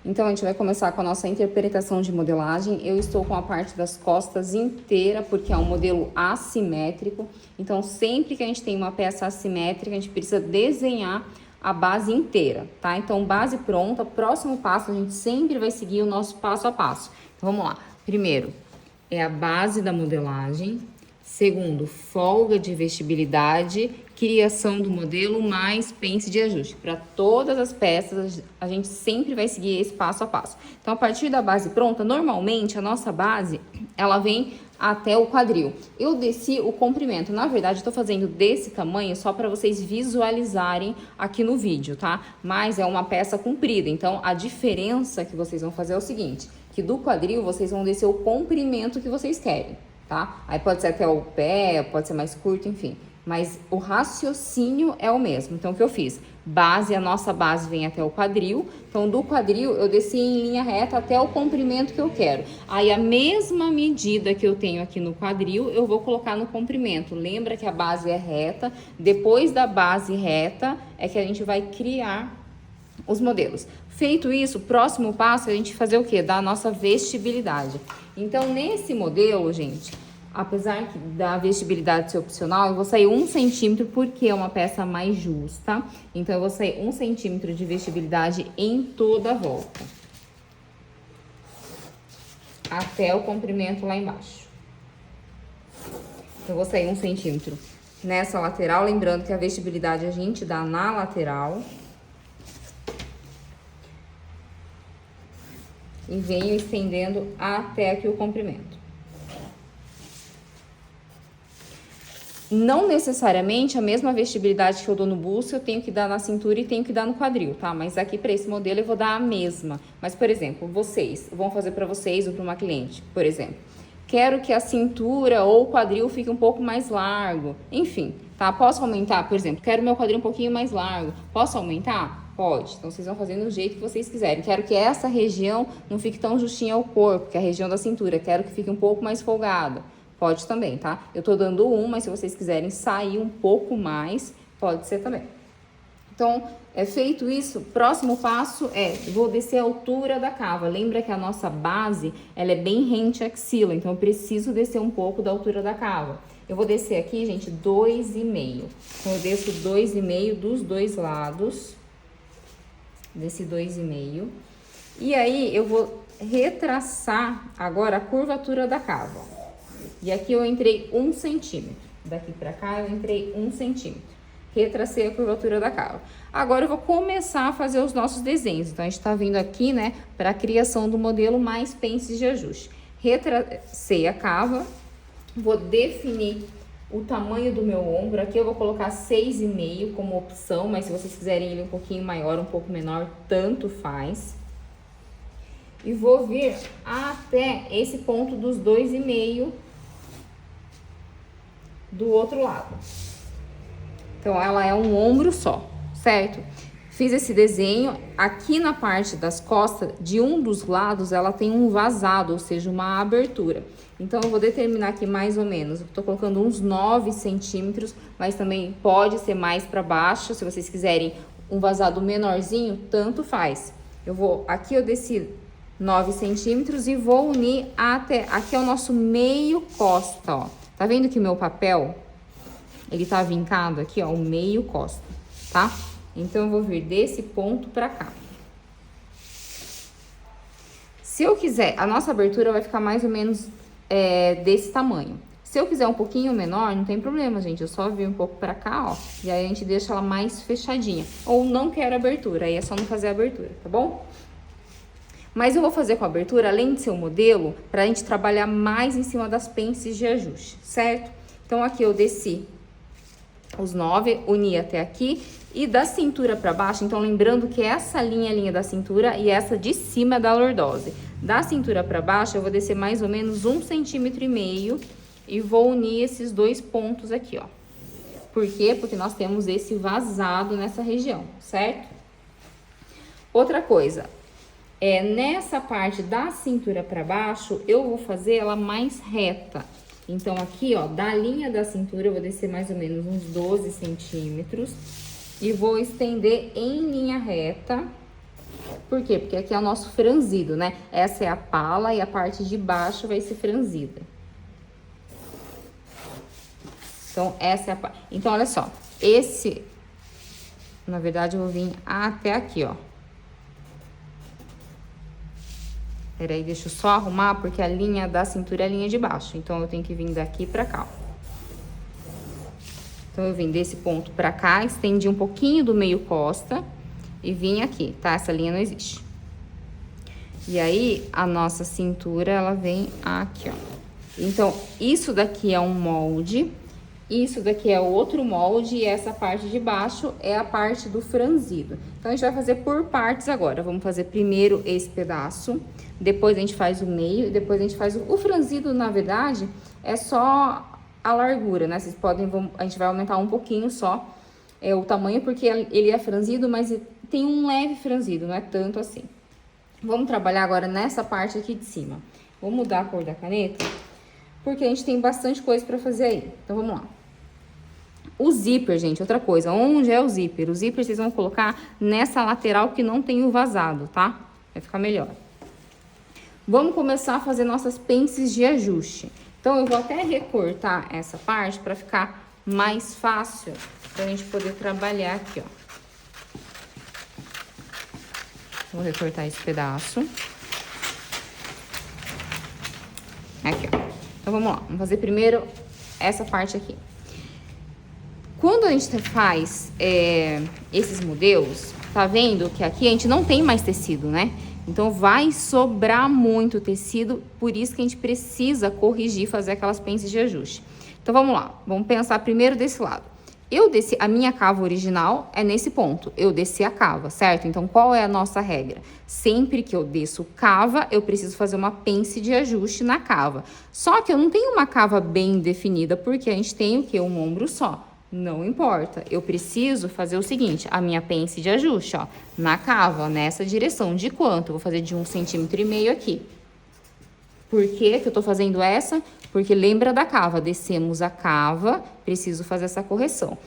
Então, a gente vai começar com a nossa interpretação de modelagem. Eu estou com a parte das costas inteira, porque é um modelo assimétrico. Então, sempre que a gente tem uma peça assimétrica, a gente precisa desenhar a base inteira, tá? Então, base pronta, próximo passo, a gente sempre vai seguir o nosso passo a passo. Então, vamos lá. Primeiro, é a base da modelagem. Segundo, folga de vestibilidade, criação do modelo mais pence de ajuste. Para todas as peças, a gente sempre vai seguir esse passo a passo. Então, a partir da base pronta, normalmente a nossa base, ela vem até o quadril. Eu desci o comprimento. Na verdade, estou fazendo desse tamanho só para vocês visualizarem aqui no vídeo, tá? Mas é uma peça comprida, então a diferença que vocês vão fazer é o seguinte, que do quadril vocês vão descer o comprimento que vocês querem, tá? Aí pode ser até o pé, pode ser mais curto, enfim. Mas o raciocínio é o mesmo. Então, o que eu fiz? Base, a nossa base vem até o quadril. Então, do quadril, eu desci em linha reta até o comprimento que eu quero. Aí, a mesma medida que eu tenho aqui no quadril, eu vou colocar no comprimento. Lembra que a base é reta. Depois da base reta, é que a gente vai criar os modelos. Feito isso, o próximo passo é a gente fazer o quê? Dar a nossa vestibilidade. Então, nesse modelo, gente, apesar da vestibilidade ser opcional, eu vou sair 1 centímetro porque é uma peça mais justa. Então, eu vou sair 1 centímetro de vestibilidade em toda a volta. Até o comprimento lá embaixo. Então, eu vou sair 1 centímetro nessa lateral. Lembrando que a vestibilidade a gente dá na lateral. E venho estendendo até aqui o comprimento. Não necessariamente a mesma vestibilidade que eu dou no busto, eu tenho que dar na cintura e tenho que dar no quadril, tá? Mas aqui para esse modelo eu vou dar a mesma. Mas, por exemplo, vocês vão fazer para vocês ou para uma cliente, por exemplo. Quero que a cintura ou o quadril fique um pouco mais largo. Enfim, tá? Posso aumentar, por exemplo, quero meu quadril um pouquinho mais largo. Posso aumentar? Pode. Então, vocês vão fazendo do jeito que vocês quiserem. Quero que essa região não fique tão justinha ao corpo, que é a região da cintura. Quero que fique um pouco mais folgada. Pode também, tá? Eu tô dando mas se vocês quiserem sair um pouco mais, pode ser também. Então, feito isso, próximo passo vou descer a altura da cava. Lembra que a nossa base, ela é bem rente à axila, então eu preciso descer um pouco da altura da cava. Eu vou descer aqui, gente, 2,5. Então, eu desço 2,5 dos dois lados. Desci 2,5. E aí, eu vou retraçar agora a curvatura da cava. E aqui eu entrei 1 centímetro. Daqui pra cá eu entrei 1 centímetro. Retracei a curvatura da cava. Agora eu vou começar a fazer os nossos desenhos. Então, a gente tá vindo aqui, né, para a criação do modelo mais pences de ajuste. Retracei a cava. Vou definir o tamanho do meu ombro. Aqui eu vou colocar 6,5 como opção, mas se vocês quiserem ele um pouquinho maior, um pouco menor, tanto faz. E vou vir até esse ponto dos 2,5 do outro lado. Então, ela é um ombro só, certo? Fiz esse desenho. Aqui na parte das costas, de um dos lados, ela tem um vazado, ou seja, uma abertura. Então, eu vou determinar aqui mais ou menos. Eu tô colocando uns 9 centímetros, mas também pode ser mais para baixo. Se vocês quiserem um vazado menorzinho, tanto faz. Aqui eu desci 9 centímetros e vou unir até... Aqui é o nosso meio costa, ó. Tá vendo que o meu papel, ele tá vincado aqui, ó, o meio costa, tá? Então, eu vou vir desse ponto pra cá. Se eu quiser, a nossa abertura vai ficar mais ou menos desse tamanho. Se eu quiser um pouquinho menor, não tem problema, gente. Eu só vir um pouco pra cá, ó, e aí a gente deixa ela mais fechadinha. Ou não quero abertura, aí é só não fazer a abertura, tá bom? Mas eu vou fazer com a abertura, além de ser o modelo, pra gente trabalhar mais em cima das pences de ajuste, certo? Então, aqui eu desci os 9, uni até aqui. E da cintura pra baixo, então lembrando que essa linha é a linha da cintura e essa de cima é da lordose. Da cintura pra baixo, eu vou descer mais ou menos 1,5 centímetro e vou unir esses dois pontos aqui, ó. Por quê? Porque nós temos esse vazado nessa região, certo? Outra coisa, nessa parte da cintura pra baixo, eu vou fazer ela mais reta. Então, aqui, ó, da linha da cintura, eu vou descer mais ou menos uns 12 centímetros. E vou estender em linha reta Por quê? Porque aqui é o nosso franzido, né? Essa é a pala e a parte de baixo vai ser franzida. Então, essa é a parte. Então, olha só. Esse, na verdade, eu vou vir até aqui, ó. Peraí, deixa eu só arrumar, porque a linha da cintura é a linha de baixo. Então, eu tenho que vir daqui pra cá, ó. Então, eu vim desse ponto pra cá, estendi um pouquinho do meio costa e vim aqui, tá? Essa linha não existe. E aí, a nossa cintura, ela vem aqui, ó. Então, isso daqui é um molde, isso daqui é outro molde e essa parte de baixo é a parte do franzido. Então, a gente vai fazer por partes agora. Vamos fazer primeiro esse pedaço, depois a gente faz o meio e depois a gente faz o franzido, na verdade, é só a largura, né? Vocês podem, a gente vai aumentar um pouquinho só o tamanho, porque ele é franzido, mas tem um leve franzido, não é tanto assim. Vamos trabalhar agora nessa parte aqui de cima. Vou mudar a cor da caneta, porque a gente tem bastante coisa pra fazer aí. Então, vamos lá. O zíper, gente, outra coisa. Onde é o zíper? O zíper vocês vão colocar nessa lateral que não tem o vazado, tá? Vai ficar melhor. Vamos começar a fazer nossas pences de ajuste. Então, eu vou até recortar essa parte pra ficar mais fácil pra gente poder trabalhar aqui, ó. Vou recortar esse pedaço. Aqui, ó. Então, vamos lá. Vamos fazer primeiro essa parte aqui. Quando a gente faz esses modelos, tá vendo que aqui a gente não tem mais tecido, né? Então, vai sobrar muito tecido, por isso que a gente precisa corrigir, fazer aquelas pences de ajuste. Então, vamos lá. Vamos pensar primeiro desse lado. Eu desci, a minha cava original é nesse ponto. Eu desci a cava, certo? Então, qual é a nossa regra? Sempre que eu desço cava, eu preciso fazer uma pence de ajuste na cava. Só que eu não tenho uma cava bem definida, porque a gente tem o quê? Um ombro só. Não importa, eu preciso fazer o seguinte, a minha pence de ajuste, ó, na cava, nessa direção, de quanto? Eu vou fazer de 1,5 cm aqui. Por que que eu tô fazendo essa? Porque lembra da cava, descemos a cava, preciso fazer essa correção.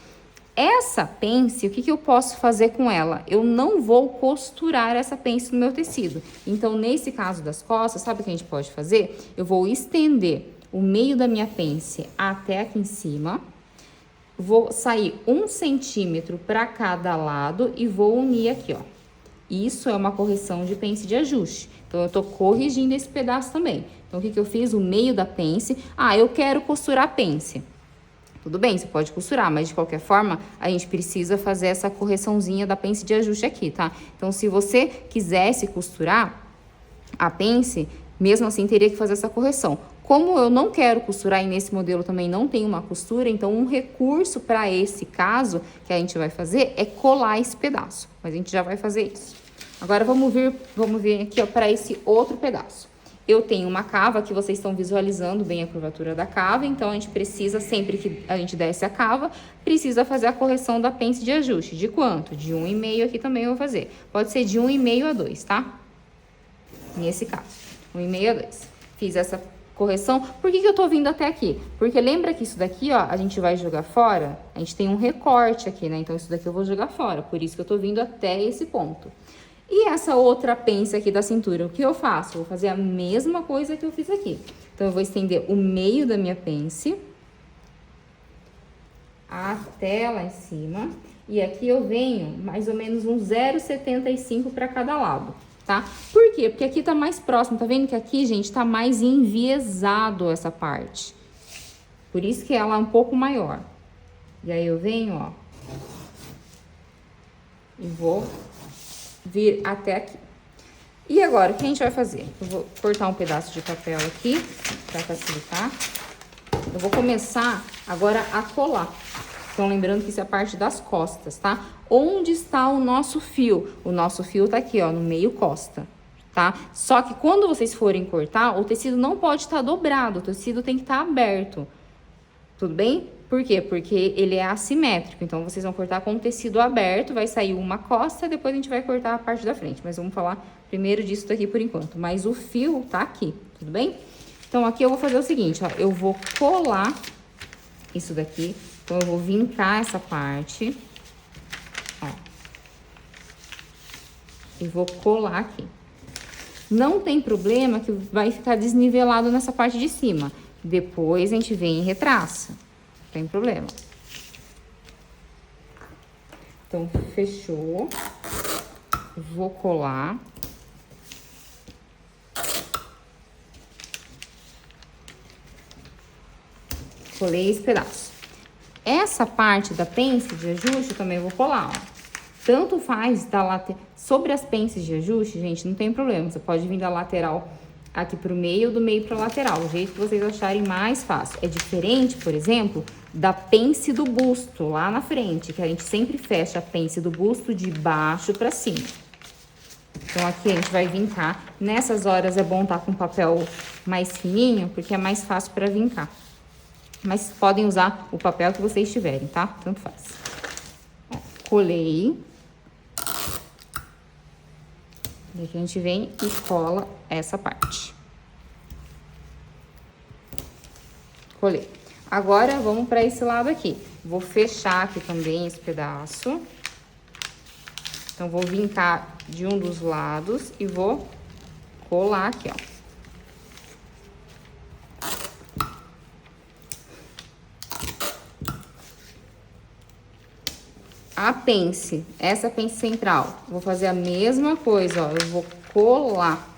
Essa pence, o que que eu posso fazer com ela? Eu não vou costurar essa pence no meu tecido. Então, nesse caso das costas, sabe o que a gente pode fazer? Eu vou estender o meio da minha pence até aqui em cima. Vou sair 1 centímetro para cada lado e vou unir aqui, ó. Isso é uma correção de pence de ajuste. Então, eu tô corrigindo esse pedaço também. Então, o que que eu fiz? O meio da pence. Ah, eu quero costurar a pence. Tudo bem, você pode costurar, mas de qualquer forma, a gente precisa fazer essa correçãozinha da pence de ajuste aqui, tá? Então, se você quisesse costurar a pence, mesmo assim, teria que fazer essa correção. Como eu não quero costurar e nesse modelo também não tem uma costura, então um recurso para esse caso que a gente vai fazer é colar esse pedaço. Mas a gente já vai fazer isso. Agora vamos vir aqui para esse outro pedaço. Eu tenho uma cava que vocês estão visualizando bem a curvatura da cava, então a gente precisa, sempre que a gente desce a cava, precisa fazer a correção da pence de ajuste. De quanto? De 1,5 aqui também eu vou fazer. Pode ser de 1,5 a 2, tá? Nesse caso, 1,5 a 2. Fiz essa correção. Por que que eu tô vindo até aqui? Porque lembra que isso daqui, ó, a gente vai jogar fora? A gente tem um recorte aqui, né? Então, isso daqui eu vou jogar fora. Por isso que eu tô vindo até esse ponto. E essa outra pence aqui da cintura, o que eu faço? Eu vou fazer a mesma coisa que eu fiz aqui. Então, eu vou estender o meio da minha pence até lá em cima. E aqui eu venho mais ou menos uns 0,75 para cada lado. Tá? Por quê? Porque aqui tá mais próximo, tá vendo que aqui, gente, tá mais enviesado essa parte. Por isso que ela é um pouco maior. E aí eu venho, ó, e vou vir até aqui. E agora, o que a gente vai fazer? Eu vou cortar um pedaço de papel aqui, pra facilitar. Eu vou começar agora a colar. Então, lembrando que isso é a parte das costas, tá? Onde está o nosso fio? O nosso fio tá aqui, ó, no meio costa, tá? Só que quando vocês forem cortar, o tecido não pode estar dobrado, o tecido tem que estar aberto. Tudo bem? Por quê? Porque ele é assimétrico, então vocês vão cortar com o tecido aberto, vai sair uma costa, depois a gente vai cortar a parte da frente. Mas vamos falar primeiro disso daqui por enquanto. Mas o fio tá aqui, tudo bem? Então, aqui eu vou fazer o seguinte, ó, eu vou colar isso daqui. Então, eu vou vincar essa parte, ó. E vou colar aqui. Não tem problema que vai ficar desnivelado nessa parte de cima. Depois a gente vem e retraça. Não tem problema. Então, fechou. Vou colar. Colei esse pedaço. Essa parte da pence de ajuste eu também vou colar, ó. Tanto faz da lateral... Sobre as pences de ajuste, gente, não tem problema. Você pode vir da lateral aqui pro meio, do meio pra lateral. O jeito que vocês acharem mais fácil. É diferente, por exemplo, da pence do busto, lá na frente. Que a gente sempre fecha a pence do busto de baixo pra cima. Então, aqui a gente vai vincar. Nessas horas é bom estar com papel mais fininho, porque é mais fácil pra vincar. Mas podem usar o papel que vocês tiverem, tá? Tanto faz. Ó, colei. E aqui a gente vem e cola essa parte. Colei. Agora, vamos para esse lado aqui. Vou fechar aqui também esse pedaço. Então, vou vincar de um dos lados e vou colar aqui, ó. A pence, essa pence central, vou fazer a mesma coisa, ó, eu vou colar.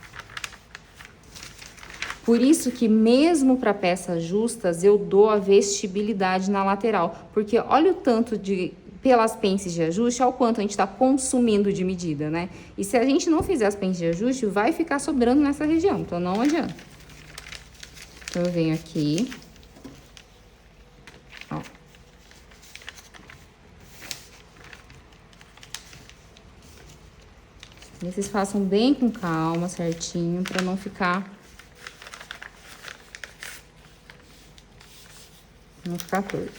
Por isso que mesmo para peças justas, eu dou a vestibilidade na lateral, porque olha o tanto de, pelas pences de ajuste, olha o quanto a gente está consumindo de medida, né? E se a gente não fizer as pences de ajuste, vai ficar sobrando nessa região, então não adianta. Então, eu venho aqui, ó. Vocês façam bem com calma, certinho, pra não ficar torto.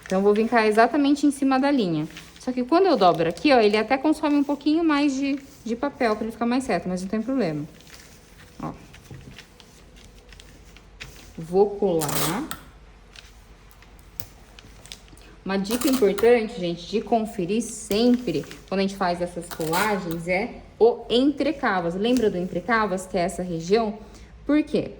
Então, eu vou vincar exatamente em cima da linha. Só que quando eu dobro aqui, ó, ele até consome um pouquinho mais de papel pra ele ficar mais certo, mas não tem problema. Ó. Vou colar. Uma dica importante, gente, de conferir sempre, quando a gente faz essas colagens, é o entrecavas. Lembra do entrecavas, que é essa região? Por quê?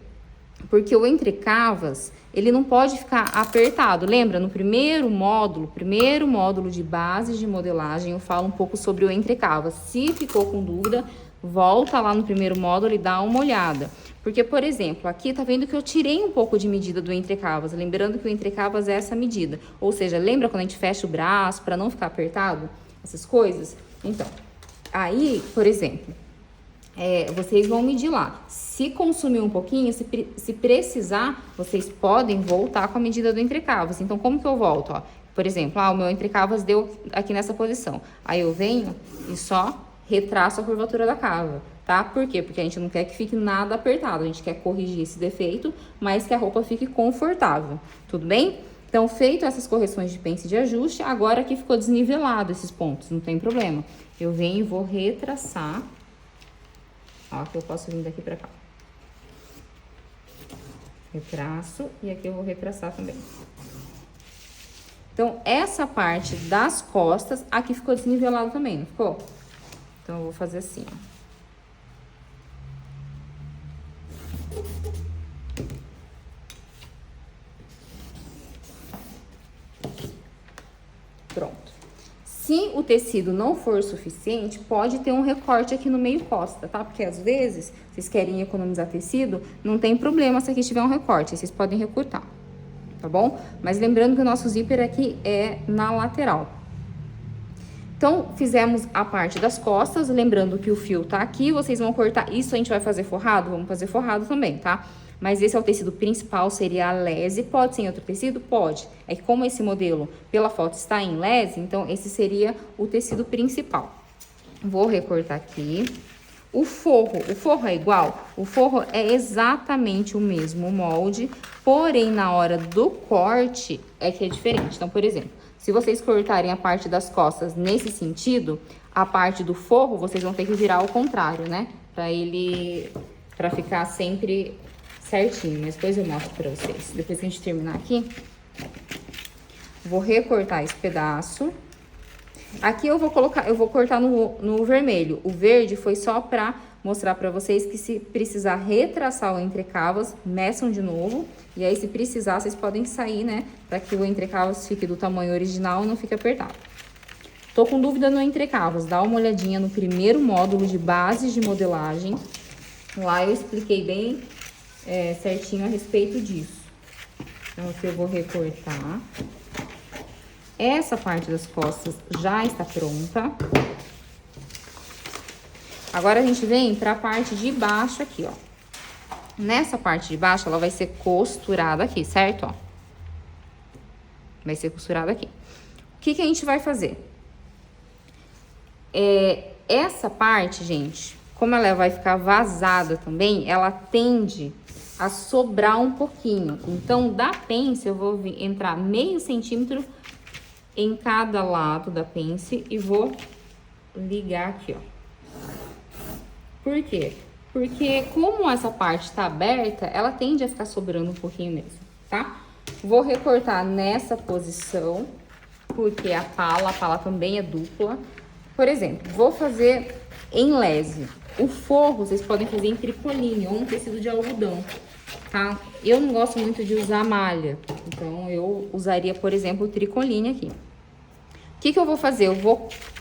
Porque o entrecavas, ele não pode ficar apertado. Lembra, no primeiro módulo de base de modelagem, eu falo um pouco sobre o entrecavas. Se ficou com dúvida, volta lá no primeiro módulo e dá uma olhada. Porque, por exemplo, aqui tá vendo que eu tirei um pouco de medida do entrecavas. Lembrando que o entrecavas é essa medida. Ou seja, lembra quando a gente fecha o braço para não ficar apertado? Essas coisas? Então, aí, por exemplo, vocês vão medir lá. Se consumir um pouquinho, se precisar, vocês podem voltar com a medida do entrecavas. Então, como que eu volto? Ó? Por exemplo, o meu entrecavas deu aqui nessa posição. Aí eu venho e só retraço a curvatura da cava. Tá? Por quê? Porque a gente não quer que fique nada apertado, a gente quer corrigir esse defeito, mas que a roupa fique confortável, tudo bem? Então, feito essas correções de pence de ajuste, agora aqui ficou desnivelado esses pontos, não tem problema. Eu venho e vou retraçar, ó, que eu posso vir daqui pra cá. Retraço, e aqui eu vou retraçar também. Então, essa parte das costas, aqui ficou desnivelado também, não ficou? Então, eu vou fazer assim, ó. Pronto. Se o tecido não for suficiente, pode ter um recorte aqui no meio costa, tá? Porque às vezes, vocês querem economizar tecido, não tem problema se aqui tiver um recorte, vocês podem recortar, tá bom? Mas lembrando que o nosso zíper aqui é na lateral. Então, fizemos a parte das costas, lembrando que o fio tá aqui, vocês vão cortar. Isso a gente vai fazer forrado? Vamos fazer forrado também, tá? Mas esse é o tecido principal, seria a lese. Pode ser em outro tecido? Pode. É que como esse modelo, pela foto, está em lese, então esse seria o tecido principal. Vou recortar aqui. O forro é igual? O forro é exatamente o mesmo molde, porém, na hora do corte, é que é diferente. Então, por exemplo, se vocês cortarem a parte das costas nesse sentido, a parte do forro, vocês vão ter que virar ao contrário, né? Pra ficar sempre certinho, mas depois eu mostro pra vocês. Depois que a gente terminar aqui, vou recortar esse pedaço. Aqui eu vou cortar no vermelho. O verde foi só pra mostrar pra vocês que se precisar retraçar o entrecavas, meçam de novo. E aí, se precisar, vocês podem sair, né? Pra que o entrecavas fique do tamanho original e não fique apertado. Tô com dúvida no entrecavas, dá uma olhadinha no primeiro módulo de bases de modelagem. Lá eu expliquei bem certinho a respeito disso. Então, aqui eu vou recortar. Essa parte das costas já está pronta. Agora, a gente vem para a parte de baixo aqui, ó. Nessa parte de baixo, ela vai ser costurada aqui, certo? Ó. Vai ser costurada aqui. O que que a gente vai fazer? Essa parte, gente, como ela vai ficar vazada também, ela tende a sobrar um pouquinho. Então, da pence, eu vou entrar meio centímetro em cada lado da pence e vou ligar aqui, ó. Por quê? Porque como essa parte tá aberta, ela tende a ficar sobrando um pouquinho mesmo, tá? Vou recortar nessa posição, porque a pala também é dupla. Por exemplo, vou fazer em lese. O forro, vocês podem fazer em tricoline ou um tecido de algodão, tá? Eu não gosto muito de usar malha, então eu usaria, por exemplo, o tricoline aqui. O que que eu vou fazer?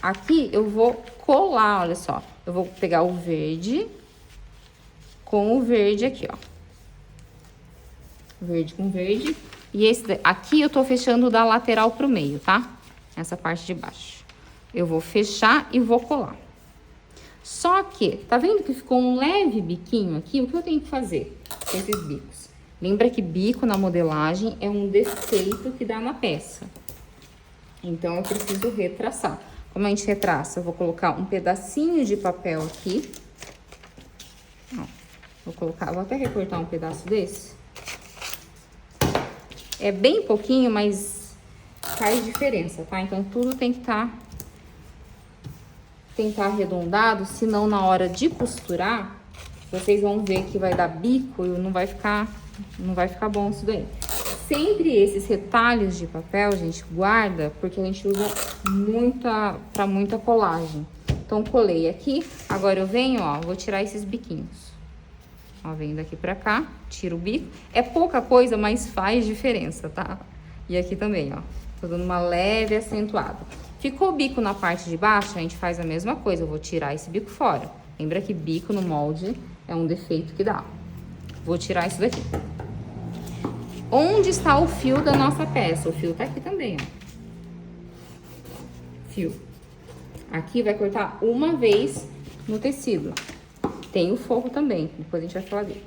Aqui eu vou colar, olha só. Eu vou pegar o verde com o verde aqui, ó. Verde com verde. E aqui eu tô fechando da lateral pro meio, tá? Essa parte de baixo. Eu vou fechar e vou colar. Só que, tá vendo que ficou um leve biquinho aqui? O que eu tenho que fazer com esses bicos? Lembra que bico na modelagem é um defeito que dá na peça. Então, eu preciso retraçar. Como a gente retraça? Eu vou colocar um pedacinho de papel aqui. Ó, vou até recortar um pedaço desse. É bem pouquinho, mas faz diferença, tá? Então, tudo tem que estar arredondado, senão na hora de costurar, vocês vão ver que vai dar bico e não vai ficar bom isso daí. Sempre esses retalhos de papel, gente, guarda, porque a gente usa pra muita colagem. Então, colei aqui, agora eu venho, ó, vou tirar esses biquinhos. Ó, venho daqui pra cá, tiro o bico. É pouca coisa, mas faz diferença, tá? E aqui também, ó, tô dando uma leve acentuada. Ficou o bico na parte de baixo, a gente faz a mesma coisa, eu vou tirar esse bico fora. Lembra que bico no molde é um defeito que dá. Vou tirar isso daqui. Onde está o fio da nossa peça? O fio tá aqui também, ó. Fio. Aqui vai cortar uma vez no tecido. Tem o forro também, depois a gente vai falar dele.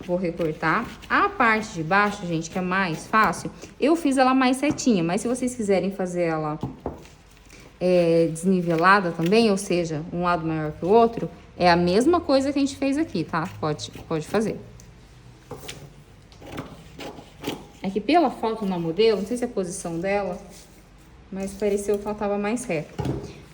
Vou recortar. A parte de baixo, gente, que é mais fácil, eu fiz ela mais retinha, mas se vocês quiserem fazer ela desnivelada também, ou seja, um lado maior que o outro, é a mesma coisa que a gente fez aqui, tá? Pode fazer. É que pela foto na modelo, não sei se é a posição dela, mas pareceu que ela tava mais reta.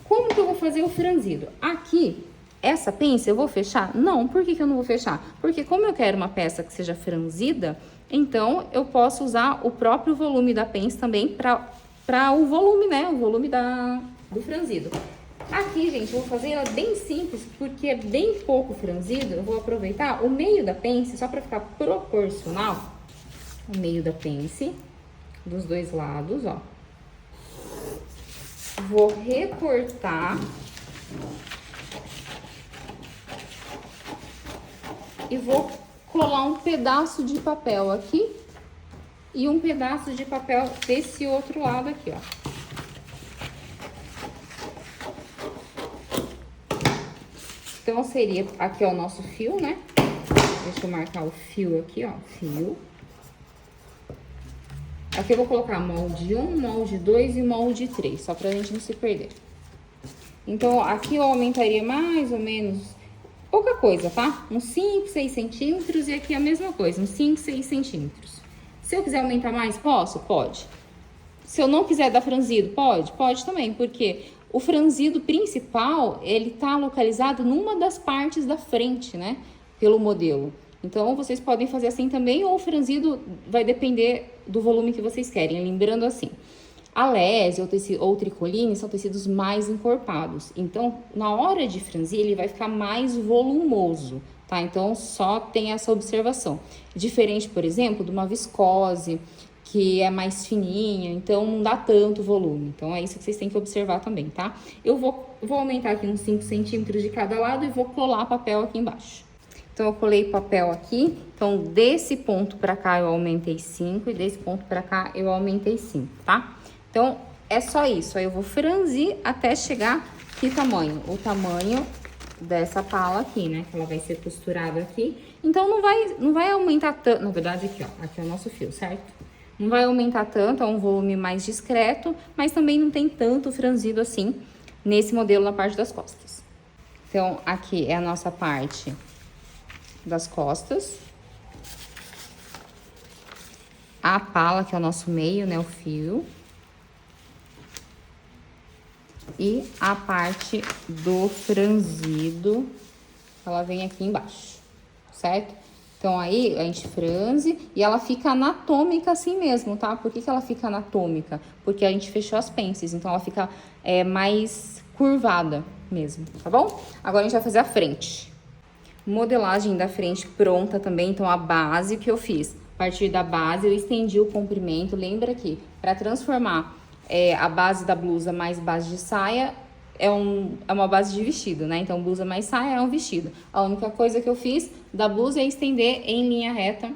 Como que eu vou fazer o franzido? Aqui, essa pence eu vou fechar? Não, por que que eu não vou fechar? Porque como eu quero uma peça que seja franzida, então eu posso usar o próprio volume da pence também para o volume, né? O volume do franzido. Aqui, gente, eu vou fazer ela bem simples, porque é bem pouco franzido. Eu vou aproveitar o meio da pence, só para ficar proporcional. O meio da pence, dos dois lados, ó. Vou recortar. E vou colar um pedaço de papel aqui e um pedaço de papel desse outro lado aqui, ó. Então, seria aqui, ó, o nosso fio, né? Deixa eu marcar o fio aqui, ó, fio. Aqui eu vou colocar molde 1, molde 2 e molde 3, só pra gente não se perder. Então, aqui eu aumentaria mais ou menos, pouca coisa, tá? Uns 5, 6 centímetros e aqui a mesma coisa, uns 5, 6 centímetros. Se eu quiser aumentar mais, posso? Pode. Se eu não quiser dar franzido, pode? Pode também, porque o franzido principal, ele tá localizado numa das partes da frente, né? Pelo modelo. Então, vocês podem fazer assim também, ou o franzido vai depender do volume que vocês querem. Lembrando assim, Alese ou tricoline são tecidos mais encorpados. Então, na hora de franzir, ele vai ficar mais volumoso, tá? Então, só tem essa observação. Diferente, por exemplo, de uma viscose, que é mais fininha, então não dá tanto volume. Então, é isso que vocês têm que observar também, tá? Eu vou aumentar aqui uns 5 centímetros de cada lado e vou colar papel aqui embaixo. Então, eu colei papel aqui. Então, desse ponto pra cá eu aumentei 5 e desse ponto pra cá eu aumentei 5, tá? Então, é só isso. Aí eu vou franzir até chegar que tamanho? O tamanho dessa pala aqui, né? Que ela vai ser costurada aqui. Então, não vai aumentar tanto. Na verdade, aqui, ó. Aqui é o nosso fio, certo? Não vai aumentar tanto, é um volume mais discreto, mas também não tem tanto franzido assim nesse modelo na parte das costas. Então, aqui é a nossa parte das costas. A pala, que é o nosso meio, né? O fio. E a parte do franzido, ela vem aqui embaixo, certo? Então, aí, a gente franze e ela fica anatômica assim mesmo, tá? Por que ela fica anatômica? Porque a gente fechou as pences, então ela fica mais curvada mesmo, tá bom? Agora, a gente vai fazer a frente. Modelagem da frente pronta também, então a base que eu fiz. A partir da base, eu estendi o comprimento. Lembra que para transformar a base da blusa mais base de saia, é uma base de vestido, né? Então, blusa mais saia é um vestido. A única coisa que eu fiz da blusa é estender em linha reta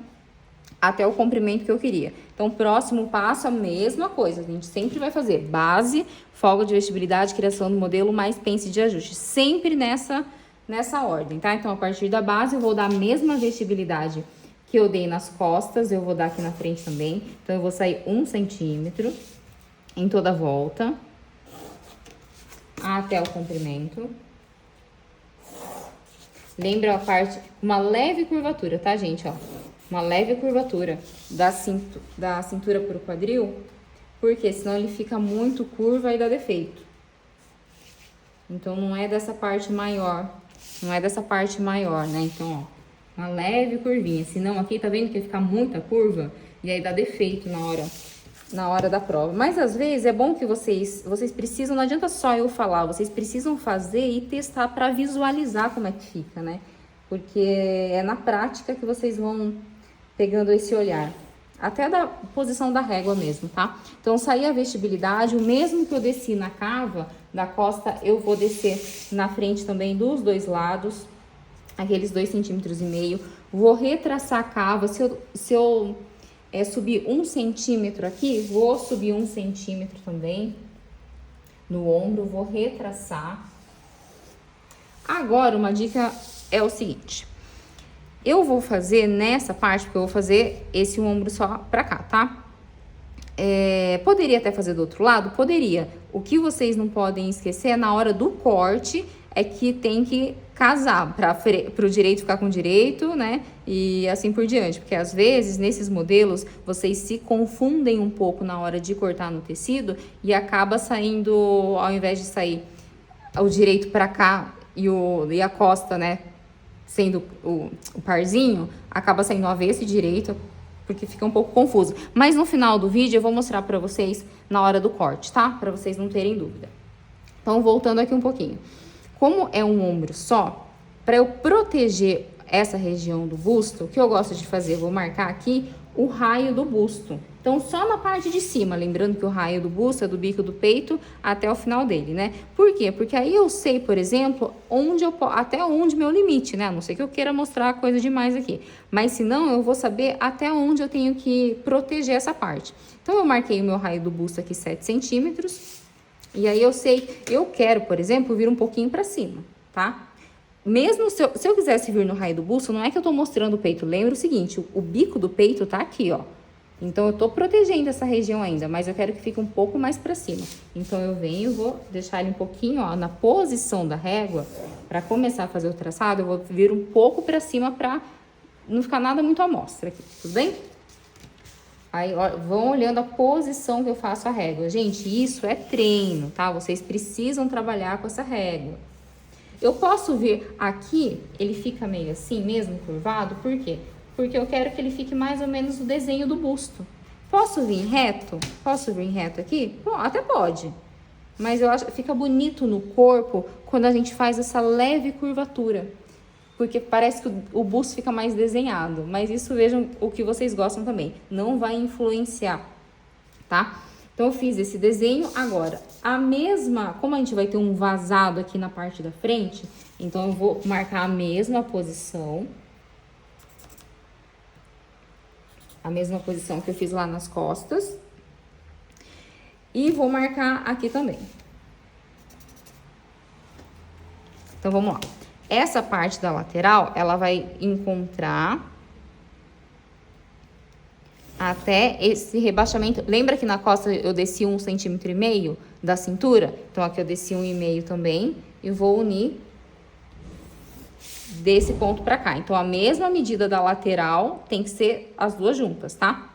até o comprimento que eu queria. Então, próximo passo, a mesma coisa. A gente sempre vai fazer base, folga de vestibilidade, criação do modelo, mais pence de ajuste. Sempre nessa ordem, tá? Então, a partir da base, eu vou dar a mesma vestibilidade que eu dei nas costas, eu vou dar aqui na frente também. Então, eu vou sair 1 centímetro em toda a volta, até o comprimento. Lembra a parte, uma leve curvatura, tá, gente? Ó, uma leve curvatura da cintura pro quadril, porque senão ele fica muito curva e dá defeito. Então, não é dessa parte maior, né? Então, ó, uma leve curvinha. Senão, aqui, tá vendo que fica muita curva? E aí dá defeito na hora da prova. Mas, às vezes, é bom que vocês precisam, não adianta só eu falar, vocês precisam fazer e testar para visualizar como é que fica, né? Porque é na prática que vocês vão pegando esse olhar. Até da posição da régua mesmo, tá? Então, sair a vestibilidade, o mesmo que eu desci na cava da costa, eu vou descer na frente também dos dois lados, aqueles 2,5 centímetros. Vou retraçar a cava. Se eu subir 1 centímetro aqui, vou subir 1 centímetro também no ombro, vou retraçar. Agora, uma dica é o seguinte: eu vou fazer nessa parte, porque eu vou fazer esse ombro só pra cá, tá? Poderia até fazer do outro lado? Poderia. O que vocês não podem esquecer é na hora do corte, é que tem que casar para o direito ficar com o direito, né? E assim por diante. Porque às vezes, nesses modelos, vocês se confundem um pouco na hora de cortar no tecido e acaba saindo, ao invés de sair o direito para cá e a costa, né? Sendo o parzinho, acaba saindo o avesso e direito, porque fica um pouco confuso. Mas no final do vídeo eu vou mostrar pra vocês na hora do corte, tá? Pra vocês não terem dúvida. Então, voltando aqui um pouquinho. Como é um ombro só, pra eu proteger essa região do busto, o que eu gosto de fazer? Eu vou marcar aqui o raio do busto. Então, só na parte de cima, lembrando que o raio do busto é do bico do peito até o final dele, né? Por quê? Porque aí eu sei, por exemplo, até onde meu limite, né? A não ser que eu queira mostrar coisa demais aqui. Mas, se não, eu vou saber até onde eu tenho que proteger essa parte. Então, eu marquei o meu raio do busto aqui 7 centímetros. E aí, eu sei, eu quero, por exemplo, vir um pouquinho pra cima, tá? Mesmo se eu quisesse vir no raio do busto, não é que eu tô mostrando o peito. Lembra o seguinte, o bico do peito tá aqui, ó. Então, eu tô protegendo essa região ainda, mas eu quero que fique um pouco mais pra cima. Então, eu venho, vou deixar ele um pouquinho, ó, na posição da régua. Pra começar a fazer o traçado, eu vou vir um pouco pra cima pra não ficar nada muito à mostra aqui, tudo bem? Aí, ó, vão olhando a posição que eu faço a régua. Gente, isso é treino, tá? Vocês precisam trabalhar com essa régua. Eu posso vir aqui, ele fica meio assim mesmo, curvado, por quê? Porque eu quero que ele fique mais ou menos o desenho do busto. Posso vir reto? Posso vir reto aqui? Bom, até pode. Mas eu acho que fica bonito no corpo quando a gente faz essa leve curvatura. Porque parece que o busto fica mais desenhado. Mas isso vejam o que vocês gostam também. Não vai influenciar, tá? Então, eu fiz esse desenho. Agora, como a gente vai ter um vazado aqui na parte da frente, então eu vou marcar a mesma posição. A mesma posição que eu fiz lá nas costas. E vou marcar aqui também. Então, vamos lá. Essa parte da lateral, ela vai encontrar até esse rebaixamento. Lembra que na costa eu desci 1,5 cm da cintura? Então, aqui eu desci 1,5 também e vou unir desse ponto pra cá. Então, a mesma medida da lateral tem que ser as duas juntas, tá?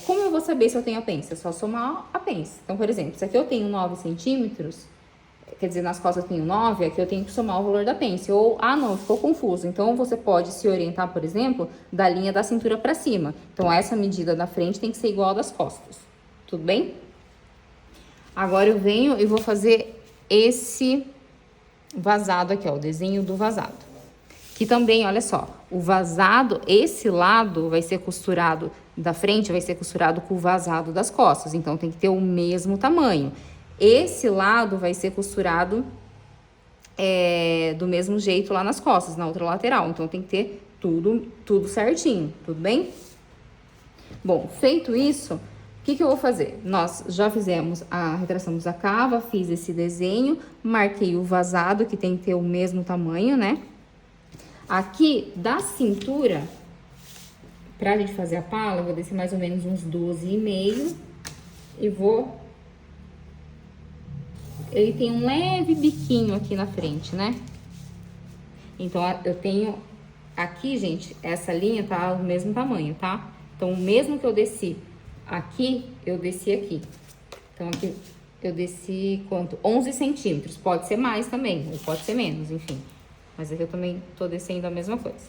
Como eu vou saber se eu tenho a pence? É só somar a pence. Então, por exemplo, se aqui eu tenho 9 centímetros, quer dizer, nas costas eu tenho 9, aqui eu tenho que somar o valor da pence. Ou, não, ficou confuso. Então, você pode se orientar, por exemplo, da linha da cintura pra cima. Então, essa medida da frente tem que ser igual a das costas. Tudo bem? Agora, eu venho e vou fazer esse vazado aqui, ó, o desenho do vazado. Que também, olha só, o vazado, esse lado vai ser costurado da frente, vai ser costurado com o vazado das costas. Então, tem que ter o mesmo tamanho. Esse lado vai ser costurado do mesmo jeito lá nas costas, na outra lateral. Então, tem que ter tudo certinho, tudo bem? Bom, feito isso, o que eu vou fazer? Nós já retraçamos a cava, fiz esse desenho, marquei o vazado, que tem que ter o mesmo tamanho, né? Aqui, da cintura, pra gente fazer a pala, eu vou descer mais ou menos uns 12,5 e vou... Ele tem um leve biquinho aqui na frente, né? Então, eu tenho... Aqui, gente, essa linha tá do mesmo tamanho, tá? Então, o mesmo que eu desci aqui, eu desci aqui. Então, aqui eu desci quanto? 11 centímetros. Pode ser mais também, ou pode ser menos, enfim. Mas aqui eu também tô descendo a mesma coisa.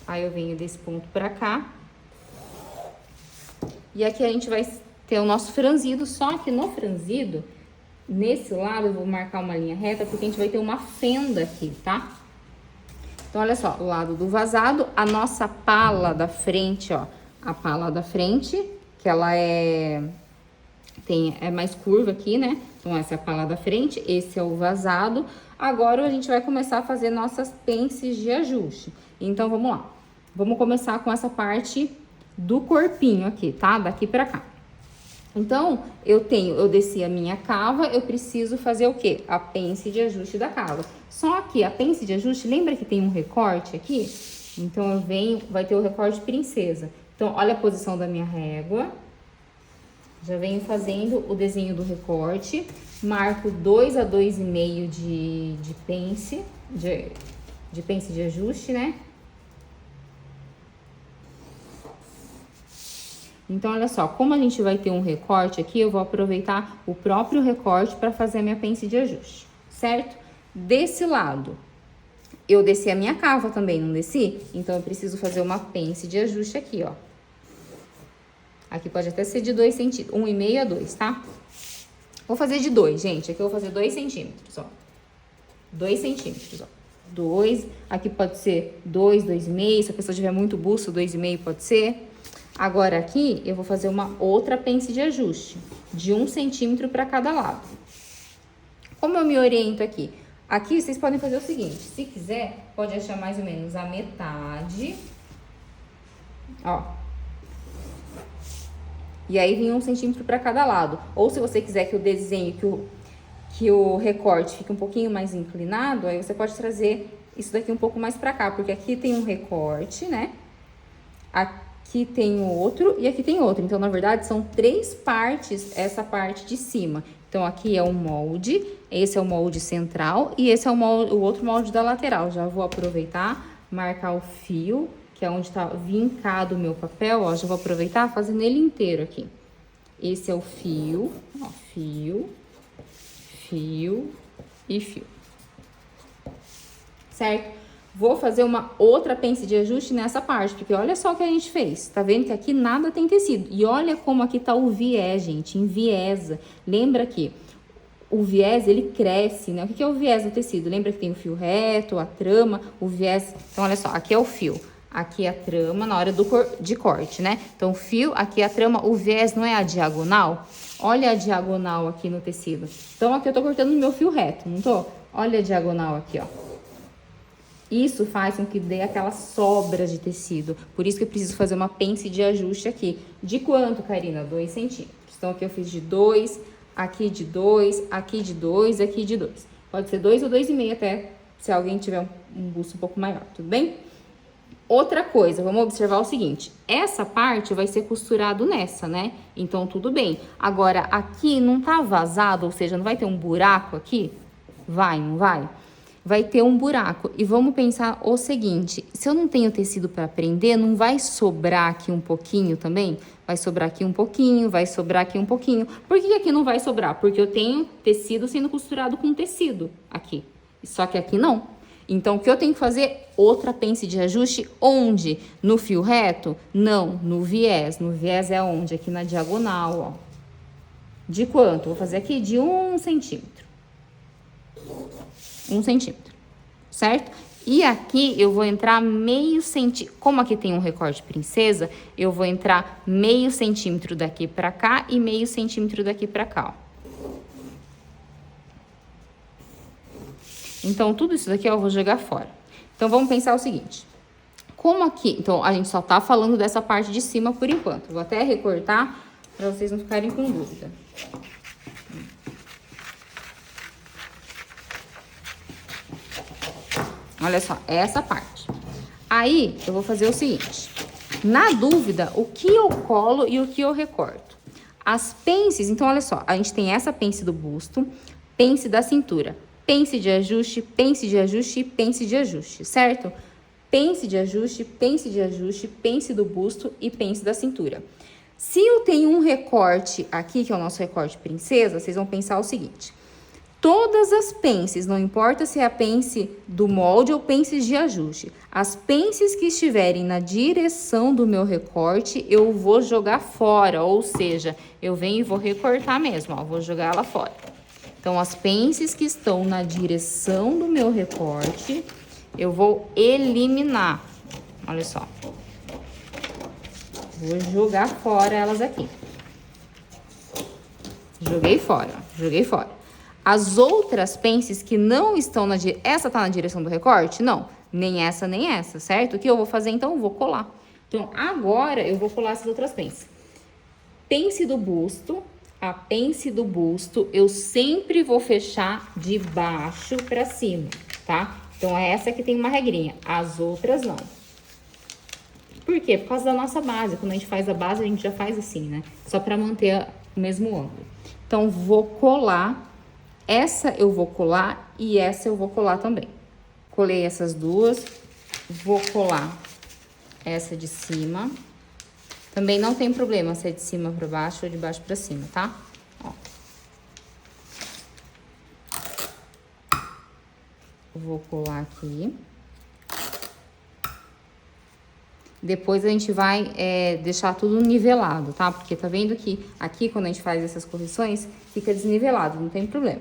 Aí, eu venho desse ponto pra cá. E aqui a gente vai ter o nosso franzido, só que no franzido, nesse lado eu vou marcar uma linha reta, porque a gente vai ter uma fenda aqui, tá? Então, olha só, o lado do vazado, a nossa pala da frente, ó. A pala da frente, que ela é mais curva aqui, né? Então, essa é a pala da frente, esse é o vazado. Agora, a gente vai começar a fazer nossas pences de ajuste. Então, vamos lá. Vamos começar com essa parte do corpinho aqui, tá? Daqui pra cá. Então, eu desci a minha cava, eu preciso fazer o quê? A pence de ajuste da cava. Só que a pence de ajuste, lembra que tem um recorte aqui? Então, vai ter o recorte princesa. Então, olha a posição da minha régua. Já venho fazendo o desenho do recorte. Marco 2 a 2,5 de pence, de pence de ajuste, né? Então, olha só, como a gente vai ter um recorte aqui, eu vou aproveitar o próprio recorte para fazer a minha pence de ajuste, certo? Desse lado, eu desci a minha cava também, não desci? Então, eu preciso fazer uma pence de ajuste aqui, ó. Aqui pode até ser de 2 centímetros, 1,5 a 2, tá? Vou fazer de 2, gente. Aqui eu vou fazer 2 centímetros, ó. 2 centímetros, ó. 2, aqui pode ser 2, 2,5. Se a pessoa tiver muito busto, 2,5 pode ser. Agora, aqui, eu vou fazer uma outra pence de ajuste, de 1 centímetro para cada lado. Como eu me oriento aqui? Aqui, vocês podem fazer o seguinte, se quiser, pode achar mais ou menos a metade, ó. E aí, vem 1 centímetro para cada lado. Ou se você quiser que o desenho, que o recorte fique um pouquinho mais inclinado, aí você pode trazer isso daqui um pouco mais para cá, porque aqui tem um recorte, né? Aqui tem outro e aqui tem outro. Então, na verdade, são 3 partes, essa parte de cima. Então, aqui é o molde, esse é o molde central e esse é o outro molde da lateral. Já vou aproveitar, marcar o fio, que é onde tá vincado o meu papel, ó. Já vou aproveitar fazendo ele inteiro aqui. Esse é o fio, ó, fio, fio e fio. Certo? Vou fazer uma outra pence de ajuste nessa parte, porque olha só o que a gente fez. Tá vendo que aqui nada tem tecido. E olha como aqui tá o viés, gente, enviesa. Lembra que o viés, ele cresce, né? O que é o viés do tecido? Lembra que tem o fio reto, a trama, o viés... Então, olha só, aqui é o fio. Aqui é a trama na hora de corte, né? Então, o fio, aqui é a trama, o viés não é a diagonal? Olha a diagonal aqui no tecido. Então, aqui eu tô cortando no meu fio reto, não tô? Olha a diagonal aqui, ó. Isso faz com que dê aquela sobra de tecido. Por isso que eu preciso fazer uma pence de ajuste aqui. De quanto, Karina? 2 centímetros. Então, aqui eu fiz de 2, aqui de 2, aqui de 2, aqui de 2. Pode ser 2 ou 2,5 até, se alguém tiver um busto um pouco maior, tudo bem? Outra coisa, vamos observar o seguinte, essa parte vai ser costurado nessa, né? Então, tudo bem. Agora, aqui não tá vazado, ou seja, não vai ter um buraco aqui? Vai, não vai? Vai ter um buraco. E vamos pensar o seguinte, se eu não tenho tecido para prender, não vai sobrar aqui um pouquinho também? Vai sobrar aqui um pouquinho, vai sobrar aqui um pouquinho. Por que aqui não vai sobrar? Porque eu tenho tecido sendo costurado com tecido aqui. Só que aqui não. Então, o que eu tenho que fazer? Outra pence de ajuste, onde? No fio reto? Não, no viés. No viés é onde? Aqui na diagonal, ó. De quanto? Vou fazer aqui de 1 centímetro. 1 centímetro, certo? E aqui eu vou entrar meio centímetro. Como aqui tem um recorte princesa, eu vou entrar meio centímetro daqui pra cá e meio centímetro daqui pra cá, ó. Então, tudo isso daqui eu vou jogar fora. Então, vamos pensar o seguinte. Como aqui... Então, a gente só tá falando dessa parte de cima por enquanto. Vou até recortar para vocês não ficarem com dúvida. Olha só, essa parte. Aí, eu vou fazer o seguinte. Na dúvida, o que eu colo e o que eu recorto? As pences... Então, olha só. A gente tem essa pence do busto, pence da cintura. Pence de ajuste, pence de ajuste e pence de ajuste, certo? Pence de ajuste, pence de ajuste, pence do busto e pence da cintura. Se eu tenho um recorte aqui, que é o nosso recorte princesa, vocês vão pensar o seguinte. Todas as pences, não importa se é a pence do molde ou pences de ajuste, as pences que estiverem na direção do meu recorte, eu vou jogar fora, ou seja, eu venho e vou recortar mesmo, ó, vou jogar ela fora. Então, as pences que estão na direção do meu recorte, eu vou eliminar. Olha só. Vou jogar fora elas aqui. Joguei fora, joguei fora. As outras pences que não estão na direção... Essa tá na direção do recorte? Não. Nem essa, certo? O que eu vou fazer, então? Eu vou colar. Então, agora, eu vou colar essas outras pences. Pence do busto... A pence do busto, eu sempre vou fechar de baixo pra cima, tá? Então, é essa que tem uma regrinha, as outras não. Por quê? Por causa da nossa base. Quando a gente faz a base, a gente já faz assim, né? Só pra manter o mesmo ângulo. Então, vou colar. Essa eu vou colar e essa eu vou colar também. Colei essas duas. Vou colar essa de cima. Também não tem problema se é de cima para baixo ou de baixo para cima, tá? Ó. Vou colar aqui. Depois a gente vai deixar tudo nivelado, tá? Porque tá vendo que aqui, quando a gente faz essas correções, fica desnivelado, não tem problema.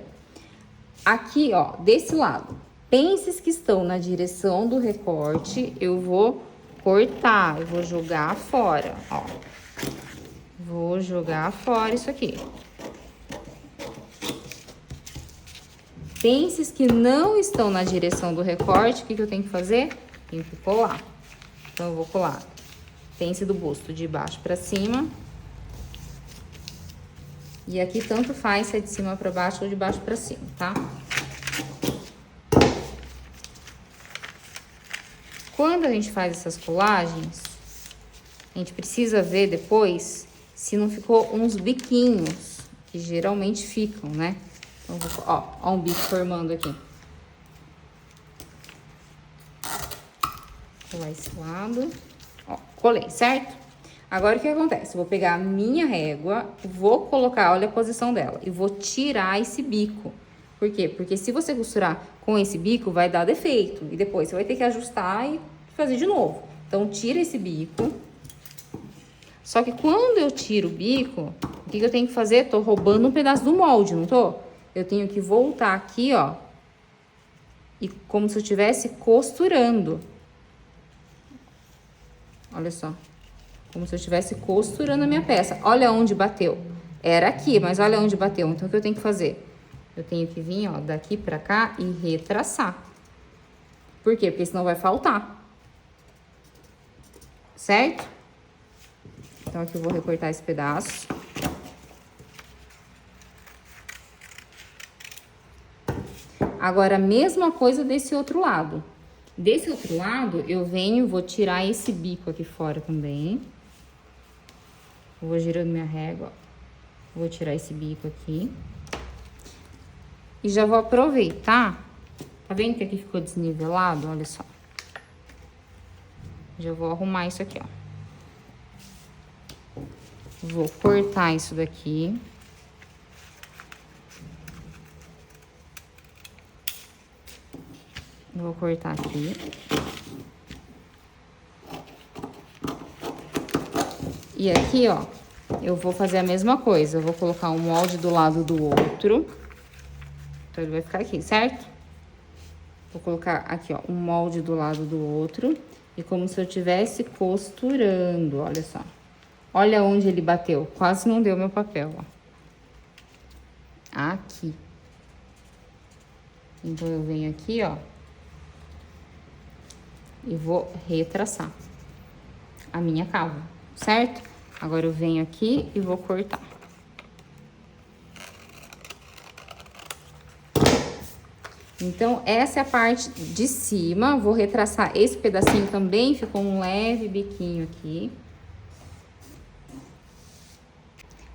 Aqui, ó, desse lado, pences que estão na direção do recorte, eu vou cortar, eu vou jogar fora, ó. Vou jogar fora isso aqui. Pences que não estão na direção do recorte, o que eu tenho que fazer? Tenho que colar. Então, eu vou colar pence do busto de baixo pra cima. E aqui tanto faz se é de cima pra baixo ou de baixo pra cima, tá? Quando a gente faz essas colagens, a gente precisa ver depois se não ficou uns biquinhos, que geralmente ficam, né? Então, ó um bico formando aqui. Vou colar esse lado. Ó, colei, certo? Agora, o que acontece? Vou pegar a minha régua, vou colocar, olha a posição dela, e vou tirar esse bico. Por quê? Porque se você costurar com esse bico, vai dar defeito. E depois você vai ter que ajustar e fazer de novo. Então, tira esse bico. Só que quando eu tiro o bico, o que eu tenho que fazer? Tô roubando um pedaço do molde, não tô? Eu tenho que voltar aqui, ó. E como se eu estivesse costurando. Olha só. Como se eu estivesse costurando a minha peça. Olha onde bateu. Era aqui, mas olha onde bateu. Então, o que eu tenho que fazer? Eu tenho que vir, ó, daqui pra cá e retraçar. Por quê? Porque senão vai faltar. Certo? Então, aqui eu vou recortar esse pedaço. Agora, a mesma coisa desse outro lado. Desse outro lado, eu venho, vou tirar esse bico aqui fora também. Vou girando minha régua, ó. Vou tirar esse bico aqui. E já vou aproveitar. Tá vendo que aqui ficou desnivelado? Olha só. Já vou arrumar isso aqui, ó. Vou cortar isso daqui. Vou cortar aqui. E aqui, ó, eu vou fazer a mesma coisa. Eu vou colocar um molde do lado do outro. Então, ele vai ficar aqui, certo? Vou colocar aqui, ó, um molde do lado do outro. E como se eu estivesse costurando, olha só. Olha onde ele bateu. Quase não deu meu papel, ó. Aqui. Então, eu venho aqui, ó. E vou retraçar a minha cava, certo? Agora, eu venho aqui e vou cortar. Então, essa é a parte de cima. Vou retraçar esse pedacinho também. Ficou um leve biquinho aqui.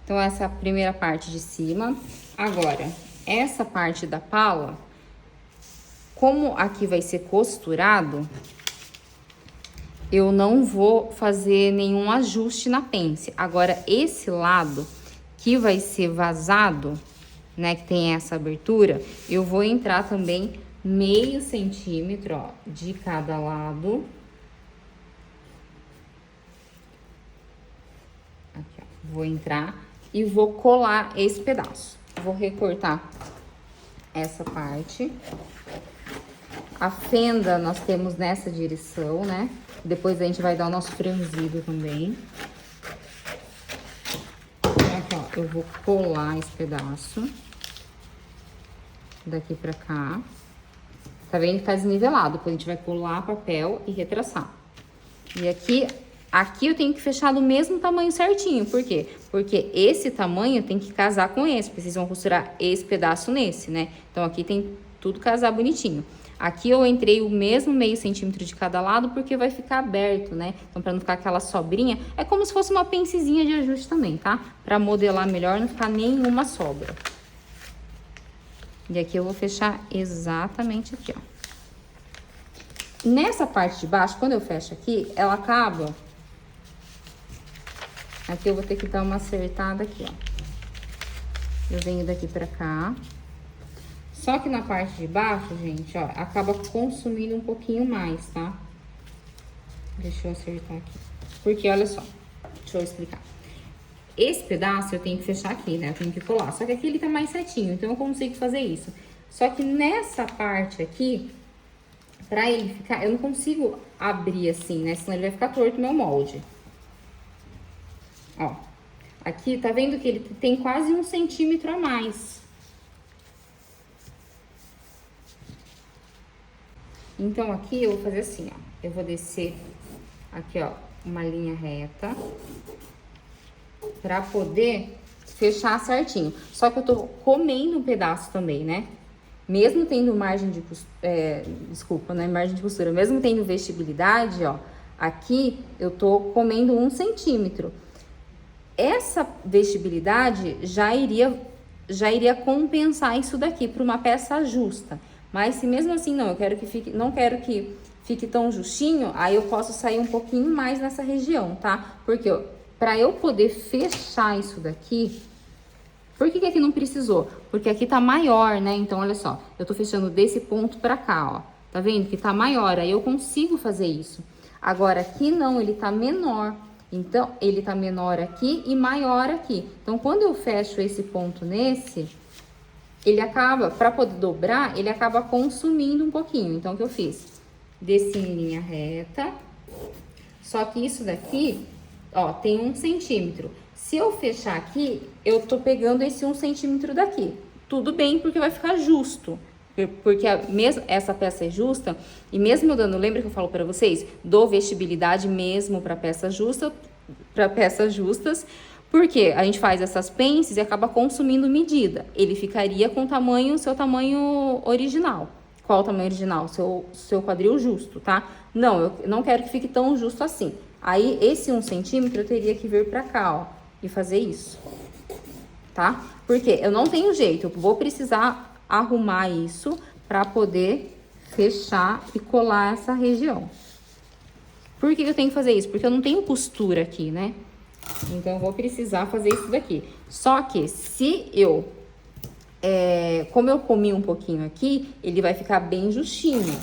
Então, essa é a primeira parte de cima. Agora, essa parte da pala, como aqui vai ser costurado, eu não vou fazer nenhum ajuste na pence. Agora, esse lado que vai ser vazado, né, que tem essa abertura, eu vou entrar também meio centímetro, ó, de cada lado. Aqui, ó, vou entrar e vou colar esse pedaço. Vou recortar essa parte. A fenda nós temos nessa direção, né? Depois a gente vai dar o nosso franzido também. Aqui, ó, eu vou colar esse pedaço. Daqui pra cá. Tá vendo que tá desnivelado? Depois a gente vai colar papel e retraçar. E aqui eu tenho que fechar do mesmo tamanho certinho. Por quê? Porque esse tamanho tem que casar com esse. Porque vocês vão costurar esse pedaço nesse, né? Então, aqui tem tudo casar bonitinho. Aqui eu entrei o mesmo meio centímetro de cada lado, porque vai ficar aberto, né? Então, pra não ficar aquela sobrinha, é como se fosse uma pencezinha de ajuste também, tá? Pra modelar melhor, não ficar nenhuma sobra. E aqui eu vou fechar exatamente aqui, ó. Nessa parte de baixo, quando eu fecho aqui, ela acaba... Aqui eu vou ter que dar uma acertada aqui, ó. Eu venho daqui pra cá. Só que na parte de baixo, gente, ó, acaba consumindo um pouquinho mais, tá? Deixa eu acertar aqui. Porque, olha só, deixa eu explicar. Esse pedaço eu tenho que fechar aqui, né? Eu tenho que colar. Só que aqui ele tá mais certinho, então eu consigo fazer isso. Só que nessa parte aqui, pra ele ficar... Eu não consigo abrir assim, né? Senão ele vai ficar torto o meu molde. Ó, aqui, tá vendo que ele tem quase 1 centímetro a mais. Então, aqui eu vou fazer assim, ó. Eu vou descer aqui, ó, uma linha reta. Pra poder fechar certinho. Só que eu tô comendo um pedaço também, né? Mesmo tendo margem de costura... desculpa, não é margem de costura. Mesmo tendo vestibilidade, ó. Aqui eu tô comendo 1 centímetro. Essa vestibilidade já iria compensar isso daqui para uma peça justa. Mas se mesmo assim não quero que fique tão justinho, aí eu posso sair um pouquinho mais nessa região, tá? Porque para eu poder fechar isso daqui, Por que aqui não precisou? Porque aqui tá maior, né? Então, olha só, eu tô fechando desse ponto pra cá, ó. Tá vendo que tá maior? Aí eu consigo fazer isso. Agora, aqui não, ele tá menor. Então, ele tá menor aqui e maior aqui. Então, quando eu fecho esse ponto nesse, ele acaba, pra poder dobrar, ele acaba consumindo um pouquinho. Então, o que eu fiz? Desci em linha reta. Só que isso daqui, ó, tem 1 centímetro. Se eu fechar aqui, eu tô pegando esse 1 centímetro daqui. Tudo bem, porque vai ficar justo. Porque mesmo essa peça é justa, e mesmo eu dando, lembra que eu falo para vocês? Dou vestibilidade mesmo para peças justas, porque a gente faz essas pences e acaba consumindo medida. Ele ficaria com o seu tamanho original. Qual o tamanho original? Seu quadril justo, tá? Não, eu não quero que fique tão justo assim. Aí, esse 1 centímetro eu teria que vir pra cá, ó, e fazer isso, tá? Porque eu não tenho jeito, eu vou precisar arrumar isso pra poder fechar e colar essa região. Por que eu tenho que fazer isso? Porque eu não tenho costura aqui, né? Então, eu vou precisar fazer isso daqui. Só que, se eu... como eu comi um pouquinho aqui, ele vai ficar bem justinho.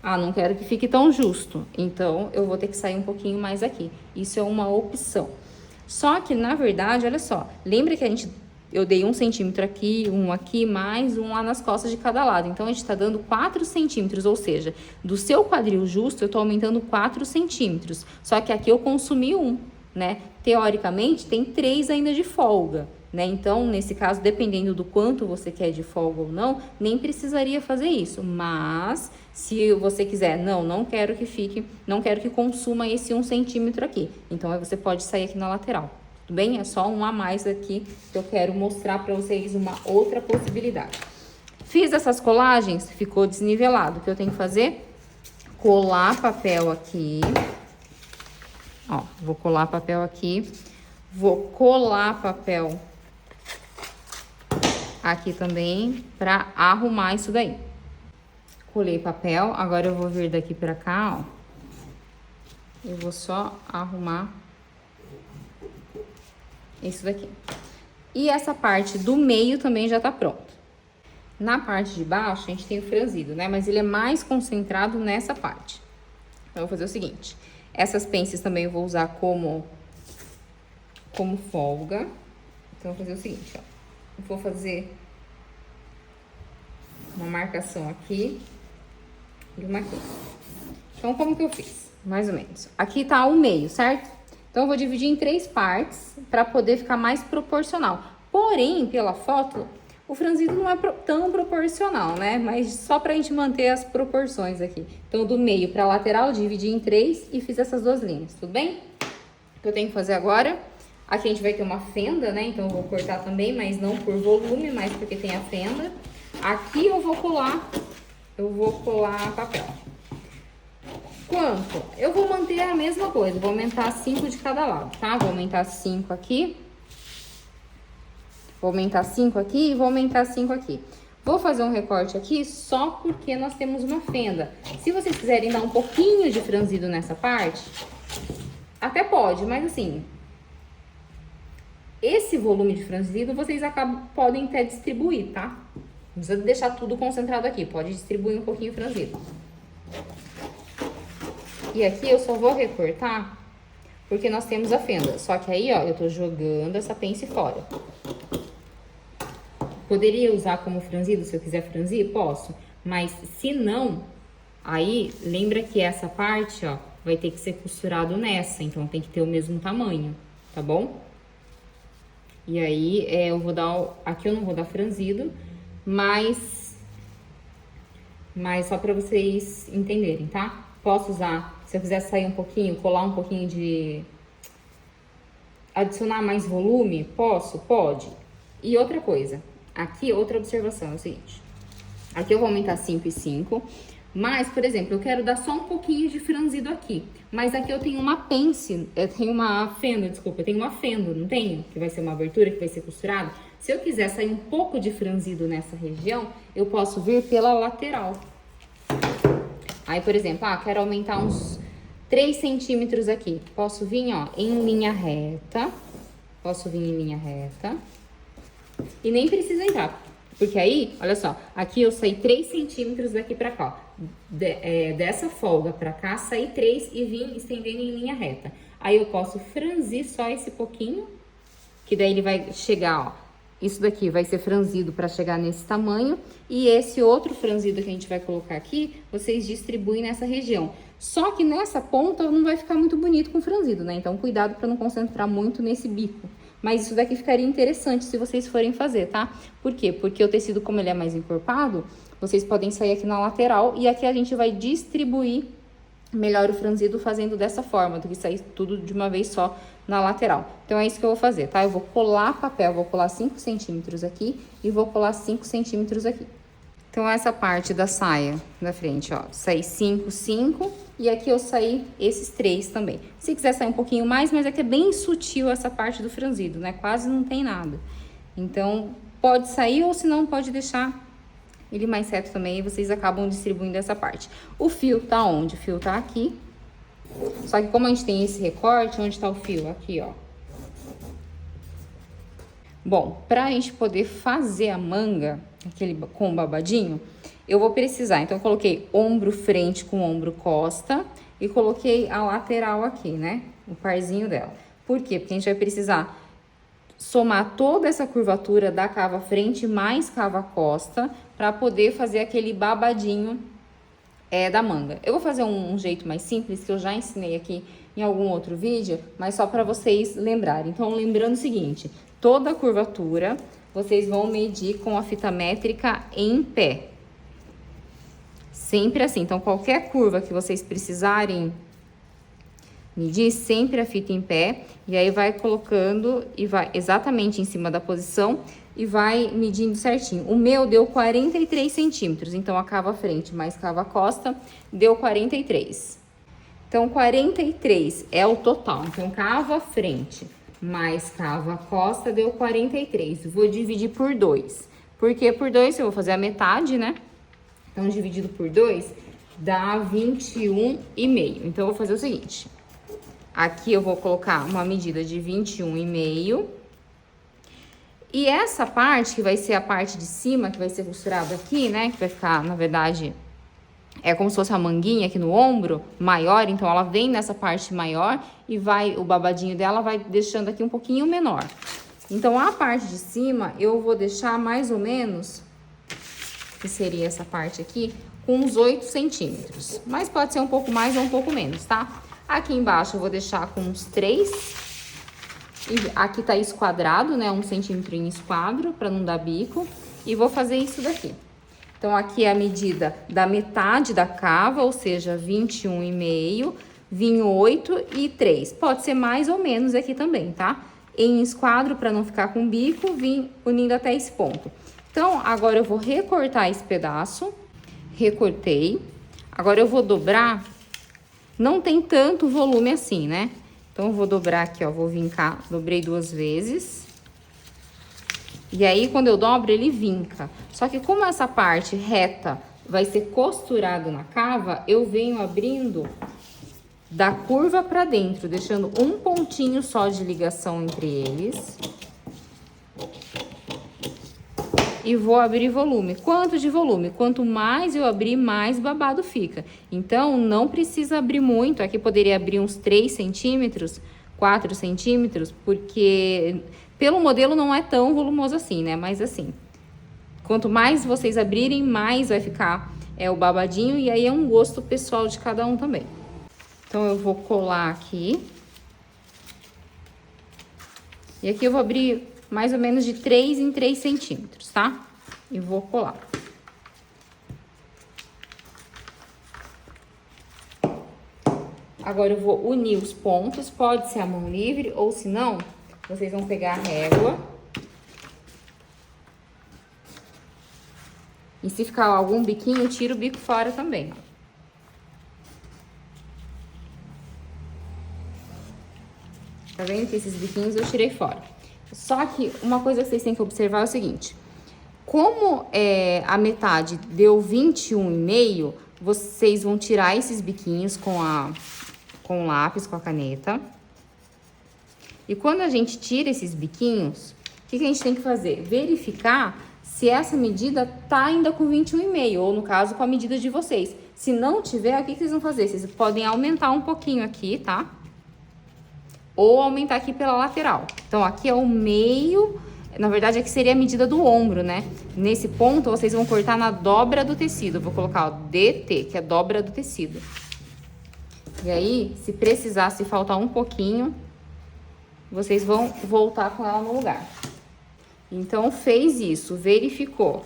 Ah, não quero que fique tão justo. Então, eu vou ter que sair um pouquinho mais aqui. Isso é uma opção. Só que, na verdade, olha só. Lembra que eu dei 1 centímetro aqui, um aqui, mais um lá nas costas de cada lado. Então, a gente tá dando 4 centímetros, ou seja, do seu quadril justo, eu tô aumentando 4 centímetros. Só que aqui eu consumi 1, né? Teoricamente, tem 3 ainda de folga, né? Então, nesse caso, dependendo do quanto você quer de folga ou não, nem precisaria fazer isso. Mas, se você quiser, não quero que fique, não quero que consuma esse 1 centímetro aqui. Então, aí você pode sair aqui na lateral. Tudo bem? É só um a mais aqui que eu quero mostrar para vocês uma outra possibilidade. Fiz essas colagens, ficou desnivelado. O que eu tenho que fazer? Colar papel aqui. Ó, vou colar papel aqui. Vou colar papel aqui também pra arrumar isso daí. Colei papel, agora eu vou vir daqui pra cá, ó. Eu vou só arrumar isso daqui. E essa parte do meio também já tá pronta. Na parte de baixo, a gente tem o franzido, né? Mas ele é mais concentrado nessa parte. Então, eu vou fazer o seguinte. Essas pences também eu vou usar como folga. Então, eu vou fazer o seguinte, ó. Eu vou fazer uma marcação aqui e uma aqui. Então, como que eu fiz? Mais ou menos. Aqui tá o meio, certo? Então, eu vou dividir em 3 partes para poder ficar mais proporcional. Porém, pela foto, o franzido não é tão proporcional, né? Mas só pra gente manter as proporções aqui. Então, do meio pra lateral, dividi em 3 e fiz essas 2 linhas, tudo bem? O que eu tenho que fazer agora? Aqui a gente vai ter uma fenda, né? Então, eu vou cortar também, mas não por volume, mas porque tem a fenda. Aqui eu vou colar papel. Quanto? Eu vou manter a mesma coisa, vou aumentar 5 de cada lado, tá? Vou aumentar 5 aqui. Vou aumentar 5 aqui e vou aumentar 5 aqui. Vou fazer um recorte aqui só porque nós temos uma fenda. Se vocês quiserem dar um pouquinho de franzido nessa parte, até pode, mas assim... Esse volume de franzido vocês podem até distribuir, tá? Não precisa deixar tudo concentrado aqui, pode distribuir um pouquinho o franzido. E aqui eu só vou recortar porque nós temos a fenda. Só que aí, ó, eu tô jogando essa pence fora. Poderia usar como franzido, se eu quiser franzir? Posso. Mas se não, aí lembra que essa parte, ó, vai ter que ser costurado nessa. Então tem que ter o mesmo tamanho, tá bom? E aí, eu vou dar... Aqui eu não vou dar franzido, mas só pra vocês entenderem, tá? Posso usar, se eu quiser sair um pouquinho, colar um pouquinho de... Adicionar mais volume, posso? Pode. E outra coisa, aqui outra observação é o seguinte. Aqui eu vou aumentar 5 e 5, mas, por exemplo, eu quero dar só um pouquinho de franzido aqui. Mas aqui eu tenho uma pence, eu tenho uma fenda, desculpa, eu tenho uma fenda, não tenho? Que vai ser uma abertura, que vai ser costurado. Se eu quiser sair um pouco de franzido nessa região, eu posso vir pela lateral. Aí, por exemplo, quero aumentar uns 3 centímetros aqui. Posso vir, ó, em linha reta. Posso vir em linha reta. e nem precisa entrar. Porque aí, olha só, aqui eu saí 3 centímetros daqui pra cá, ó. Dessa folga pra cá, saí 3 e vim estendendo em linha reta. Aí eu posso franzir só esse pouquinho, que daí ele vai chegar, ó. Isso daqui vai ser franzido pra chegar nesse tamanho. E esse outro franzido que a gente vai colocar aqui, vocês distribuem nessa região. Só que nessa ponta não vai ficar muito bonito com franzido, né? Então cuidado pra não concentrar muito nesse bico. Mas isso daqui ficaria interessante se vocês forem fazer, tá? Por quê? Porque o tecido, como ele é mais encorpado, vocês podem sair aqui na lateral e aqui a gente vai distribuir melhor o franzido fazendo dessa forma, do que sair tudo de uma vez só na lateral. Então, é isso que eu vou fazer, tá? Eu vou colar papel, vou colar 5 centímetros aqui e vou colar 5 centímetros aqui. Então, essa parte da saia da frente, ó, saí 5, 5 e aqui eu saí esses 3 também. Se quiser sair um pouquinho mais, mas é que é bem sutil essa parte do franzido, né? Quase não tem nada. Então, pode sair ou se não, pode deixar ele mais reto também e vocês acabam distribuindo essa parte. O fio tá onde? O fio tá aqui. Só que como a gente tem esse recorte, onde tá o fio? Aqui, ó. Bom, pra gente poder fazer a manga, aquele com babadinho, eu vou precisar. Então, eu coloquei ombro frente com ombro costa e coloquei a lateral aqui, né? O parzinho dela. Por quê? Porque a gente vai precisar somar toda essa curvatura da cava frente mais cava costa para poder fazer aquele babadinho da manga. Eu vou fazer um jeito mais simples que eu já ensinei aqui em algum outro vídeo, mas só para vocês lembrarem. Então, lembrando o seguinte, toda a curvatura vocês vão medir com a fita métrica em pé. Sempre assim. Então, qualquer curva que vocês precisarem medir, sempre a fita em pé, e aí vai colocando e vai exatamente em cima da posição e vai medindo certinho. O meu deu 43 centímetros, então a cava frente mais cava costa deu 43. Então, 43 é o total. Então, cava frente mais cava costa deu 43. Vou dividir por 2. Por que por 2? Eu vou fazer a metade, né? Então, dividido por 2 dá 21,5. Então, eu vou fazer o seguinte. Aqui eu vou colocar uma medida de 21,5. E essa parte, que vai ser a parte de cima, que vai ser costurada aqui, né? Que vai ficar, na verdade, é como se fosse a manguinha aqui no ombro, maior. Então, ela vem nessa parte maior e o babadinho dela vai deixando aqui um pouquinho menor. Então, a parte de cima, eu vou deixar mais ou menos, que seria essa parte aqui, com uns 8 centímetros. Mas pode ser um pouco mais ou um pouco menos, tá? Aqui embaixo eu vou deixar com uns 3. E aqui tá esquadrado, né? 1 centímetro em esquadro, pra não dar bico. E vou fazer isso daqui. Então, aqui é a medida da metade da cava, ou seja, 21,5, vim 8 e 3. Pode ser mais ou menos aqui também, tá? Em esquadro, pra não ficar com bico, vim unindo até esse ponto. Então, agora eu vou recortar esse pedaço. Recortei. Agora eu vou dobrar. Não tem tanto volume assim, né? Então, eu vou dobrar aqui, ó, vou vincar, dobrei 2 vezes. E aí, quando eu dobro, ele vinca. Só que como essa parte reta vai ser costurado na cava, eu venho abrindo da curva pra dentro, deixando um pontinho só de ligação entre eles. E vou abrir volume. Quanto de volume? Quanto mais eu abrir, mais babado fica. Então, não precisa abrir muito. Aqui poderia abrir uns 3 centímetros, 4 centímetros, porque pelo modelo não é tão volumoso assim, né? Mas assim, quanto mais vocês abrirem, mais vai ficar o babadinho. E aí é um gosto pessoal de cada um também. Então, eu vou colar aqui. E aqui eu vou abrir mais ou menos de 3 em 3 centímetros, tá? E vou colar. Agora, eu vou unir os pontos. Pode ser a mão livre, ou se não, vocês vão pegar a régua. E se ficar algum biquinho, tira o bico fora também, ó. Tá vendo que esses biquinhos eu tirei fora? Só que uma coisa que vocês têm que observar é o seguinte. Como a metade deu 21,5, vocês vão tirar esses biquinhos com o lápis, com a caneta. E quando a gente tira esses biquinhos, O que a gente tem que fazer? Verificar se essa medida tá ainda com 21,5, ou no caso, com a medida de vocês. Se não tiver, o que vocês vão fazer? Vocês podem aumentar um pouquinho aqui, tá? Ou aumentar aqui pela lateral. Então, aqui é o meio, na verdade, aqui seria a medida do ombro, né? Nesse ponto, vocês vão cortar na dobra do tecido. Eu vou colocar, ó, DT, que é dobra do tecido. E aí, se precisar, se faltar um pouquinho, vocês vão voltar com ela no lugar. Então, fez isso, verificou.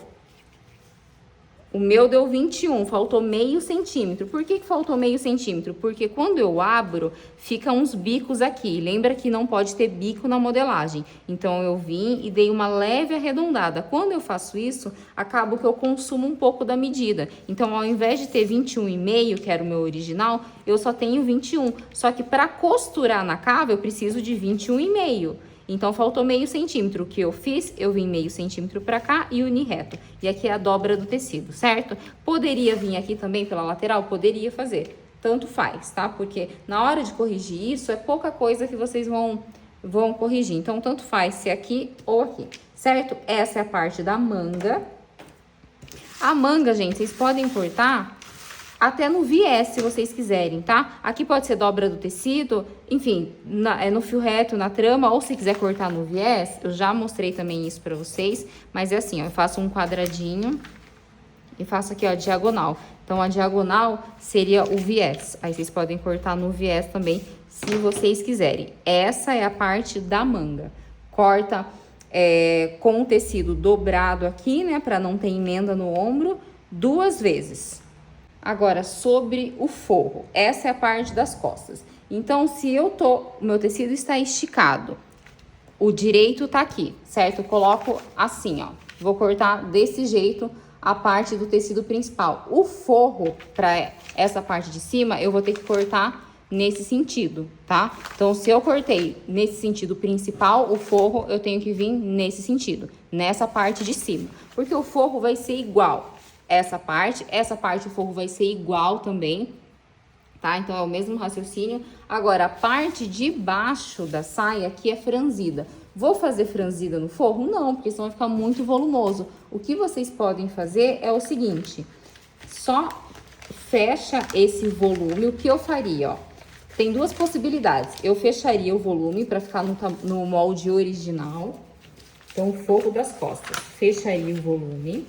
O meu deu 21, faltou meio centímetro. Por que faltou meio centímetro? Porque quando eu abro, fica uns bicos aqui. Lembra que não pode ter bico na modelagem. Então, eu vim e dei uma leve arredondada. Quando eu faço isso, acabo que eu consumo um pouco da medida. Então, ao invés de ter 21,5, que era o meu original, eu só tenho 21. Só que para costurar na cava, eu preciso de 21,5. Então, faltou meio centímetro. O que eu fiz? Eu vim meio centímetro pra cá e uni reto. E aqui é a dobra do tecido, certo? Poderia vir aqui também pela lateral? Poderia fazer. Tanto faz, tá? Porque na hora de corrigir isso, é pouca coisa que vocês vão corrigir. Então, tanto faz se aqui ou aqui, certo? Essa é a parte da manga. A manga, gente, vocês podem cortar até no viés, se vocês quiserem, tá? Aqui pode ser dobra do tecido, enfim, no fio reto, na trama, ou se quiser cortar no viés, eu já mostrei também isso pra vocês, mas é assim, ó, eu faço um quadradinho e faço aqui, ó, diagonal. Então, a diagonal seria o viés. Aí, vocês podem cortar no viés também, se vocês quiserem. Essa é a parte da manga. Corta com o tecido dobrado aqui, né, pra não ter emenda no ombro, 2 vezes. Agora, sobre o forro, essa é a parte das costas. Então, se o meu tecido está esticado, o direito tá aqui, certo? Eu coloco assim, ó. Vou cortar desse jeito a parte do tecido principal. O forro, para essa parte de cima, eu vou ter que cortar nesse sentido, tá? Então, se eu cortei nesse sentido principal, o forro, eu tenho que vir nesse sentido, nessa parte de cima. Porque o forro vai ser igual. Essa parte o forro vai ser igual também, tá? Então, é o mesmo raciocínio. Agora, a parte de baixo da saia aqui é franzida. Vou fazer franzida no forro? Não, porque senão vai ficar muito volumoso. O que vocês podem fazer é o seguinte, só fecha esse volume. O que eu faria, ó? Tem 2 possibilidades. Eu fecharia o volume para ficar no molde original. Então, o forro das costas. Fecharia o volume.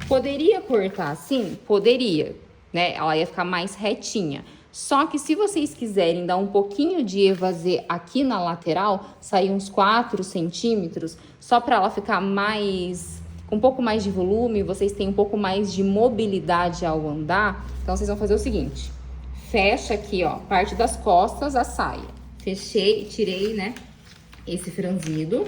Poderia cortar assim? Poderia, né? Ela ia ficar mais retinha. Só que se vocês quiserem dar um pouquinho de evasê aqui na lateral, sair uns 4 centímetros, só para ela ficar mais, com um pouco mais de volume, vocês têm um pouco mais de mobilidade ao andar. Então, vocês vão fazer o seguinte, fecha aqui, ó, parte das costas, a saia. Fechei, tirei, né, esse franzido.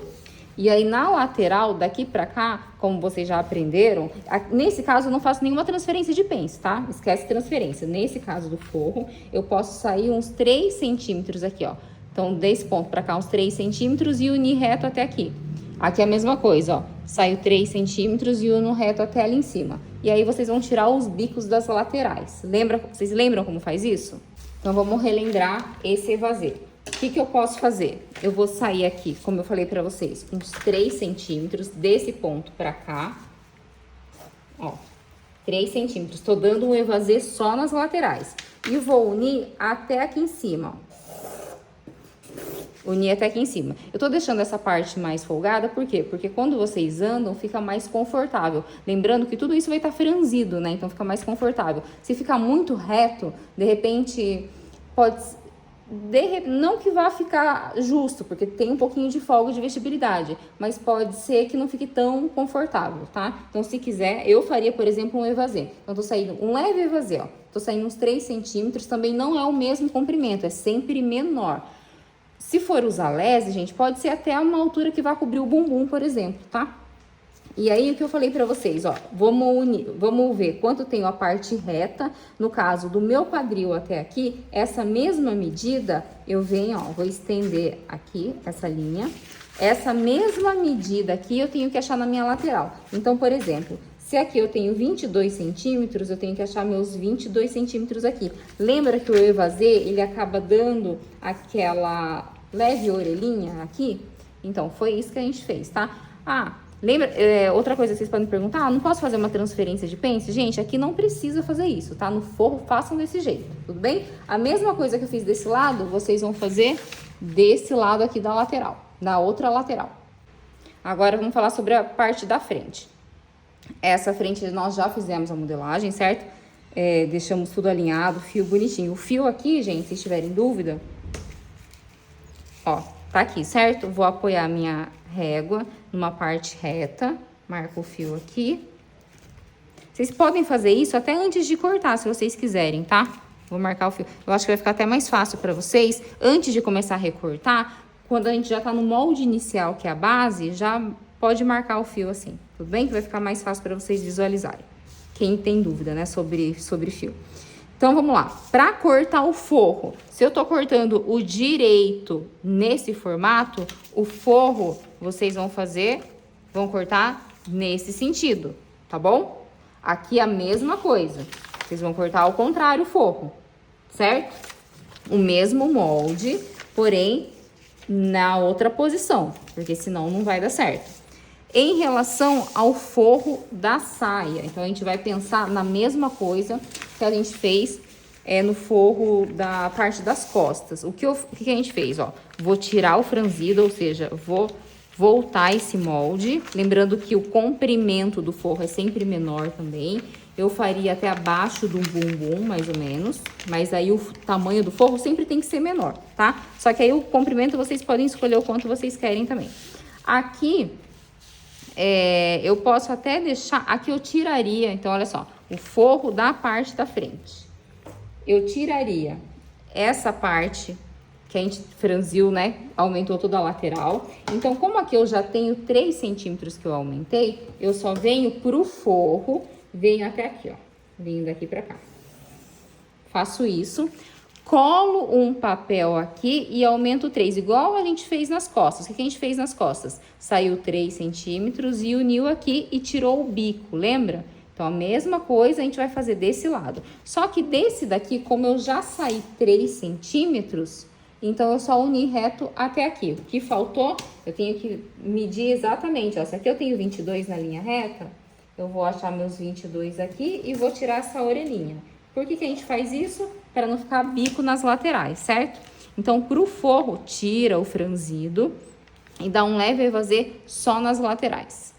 E aí, na lateral, daqui pra cá, como vocês já aprenderam, nesse caso, eu não faço nenhuma transferência de pence, tá? Esquece transferência. Nesse caso do forro, eu posso sair uns 3 centímetros aqui, ó. Então, desse ponto pra cá, uns 3 centímetros e unir reto até aqui. Aqui é a mesma coisa, ó. Saio 3 centímetros e uno reto até ali em cima. E aí, vocês vão tirar os bicos das laterais. Vocês lembram como faz isso? Então, vamos relembrar esse evasê. O que eu posso fazer? Eu vou sair aqui, como eu falei pra vocês, uns 3 centímetros desse ponto pra cá. Ó, 3 centímetros. Tô dando um evasê só nas laterais. E vou unir até aqui em cima, ó. Unir até aqui em cima. Eu tô deixando essa parte mais folgada, por quê? Porque quando vocês andam, fica mais confortável. Lembrando que tudo isso vai estar franzido, né? Então, fica mais confortável. Se ficar muito reto, de repente, não que vá ficar justo, porque tem um pouquinho de folga de vestibilidade, mas pode ser que não fique tão confortável, tá? Então, se quiser, eu faria, por exemplo, um evasê. Então, tô saindo um leve evasê, ó. Tô saindo uns 3 centímetros, também não é o mesmo comprimento, é sempre menor. Se for usar lese, gente, pode ser até uma altura que vai cobrir o bumbum, por exemplo, tá? E aí, o que eu falei pra vocês, ó, vamos ver quanto tem a parte reta. No caso do meu quadril até aqui, essa mesma medida, eu venho, ó, vou estender aqui essa linha. Essa mesma medida aqui, eu tenho que achar na minha lateral. Então, por exemplo, se aqui eu tenho 22 centímetros, eu tenho que achar meus 22 centímetros aqui. Lembra que o evasê, ele acaba dando aquela leve orelhinha aqui? Então, foi isso que a gente fez, tá? Ah, lembra, outra coisa que vocês podem perguntar, não posso fazer uma transferência de pence? Gente, aqui não precisa fazer isso, tá? No forro, façam desse jeito, tudo bem? A mesma coisa que eu fiz desse lado, vocês vão fazer desse lado aqui da lateral, da outra lateral. Agora, vamos falar sobre a parte da frente. Essa frente nós já fizemos a modelagem, certo? Deixamos tudo alinhado, fio bonitinho. O fio aqui, gente, se tiverem dúvida, ó, tá aqui, certo? Vou apoiar minha régua numa parte reta, marco o fio aqui. Vocês podem fazer isso até antes de cortar, se vocês quiserem, tá? Vou marcar o fio. Eu acho que vai ficar até mais fácil pra vocês, antes de começar a recortar, quando a gente já tá no molde inicial, que é a base, já pode marcar o fio assim, tudo bem? Que vai ficar mais fácil pra vocês visualizarem. Quem tem dúvida, né, sobre fio. Então, vamos lá. Para cortar o forro, se eu tô cortando o direito nesse formato, o forro vocês vão cortar nesse sentido, tá bom? Aqui a mesma coisa. Vocês vão cortar ao contrário o forro, certo? O mesmo molde, porém na outra posição, porque senão não vai dar certo. Em relação ao forro da saia, então a gente vai pensar na mesma coisa que a gente fez no forro da parte das costas. O que a gente fez, ó? Vou tirar o franzido, ou seja, vou voltar esse molde. Lembrando que o comprimento do forro é sempre menor também. Eu faria até abaixo do bumbum, mais ou menos. Mas aí o tamanho do forro sempre tem que ser menor, tá? Só que aí o comprimento vocês podem escolher o quanto vocês querem também. Aqui, eu posso até deixar... Aqui eu tiraria, então, olha só. O forro da parte da frente. Eu tiraria essa parte que a gente franziu, né? Aumentou toda a lateral. Então, como aqui eu já tenho 3 centímetros que eu aumentei, eu só venho pro forro, venho até aqui, ó. Venho daqui pra cá. Faço isso. Colo um papel aqui e aumento 3, igual a gente fez nas costas. O que a gente fez nas costas? Saiu 3 centímetros e uniu aqui e tirou o bico, lembra? Então, a mesma coisa a gente vai fazer desse lado. Só que desse daqui, como eu já saí 3 centímetros, então eu só uni reto até aqui. O que faltou, eu tenho que medir exatamente, ó. Se aqui eu tenho 22 na linha reta, eu vou achar meus 22 aqui e vou tirar essa orelhinha. Por que a gente faz isso? Para não ficar bico nas laterais, certo? Então, pro forro, tira o franzido e dá um leve evasê só nas laterais.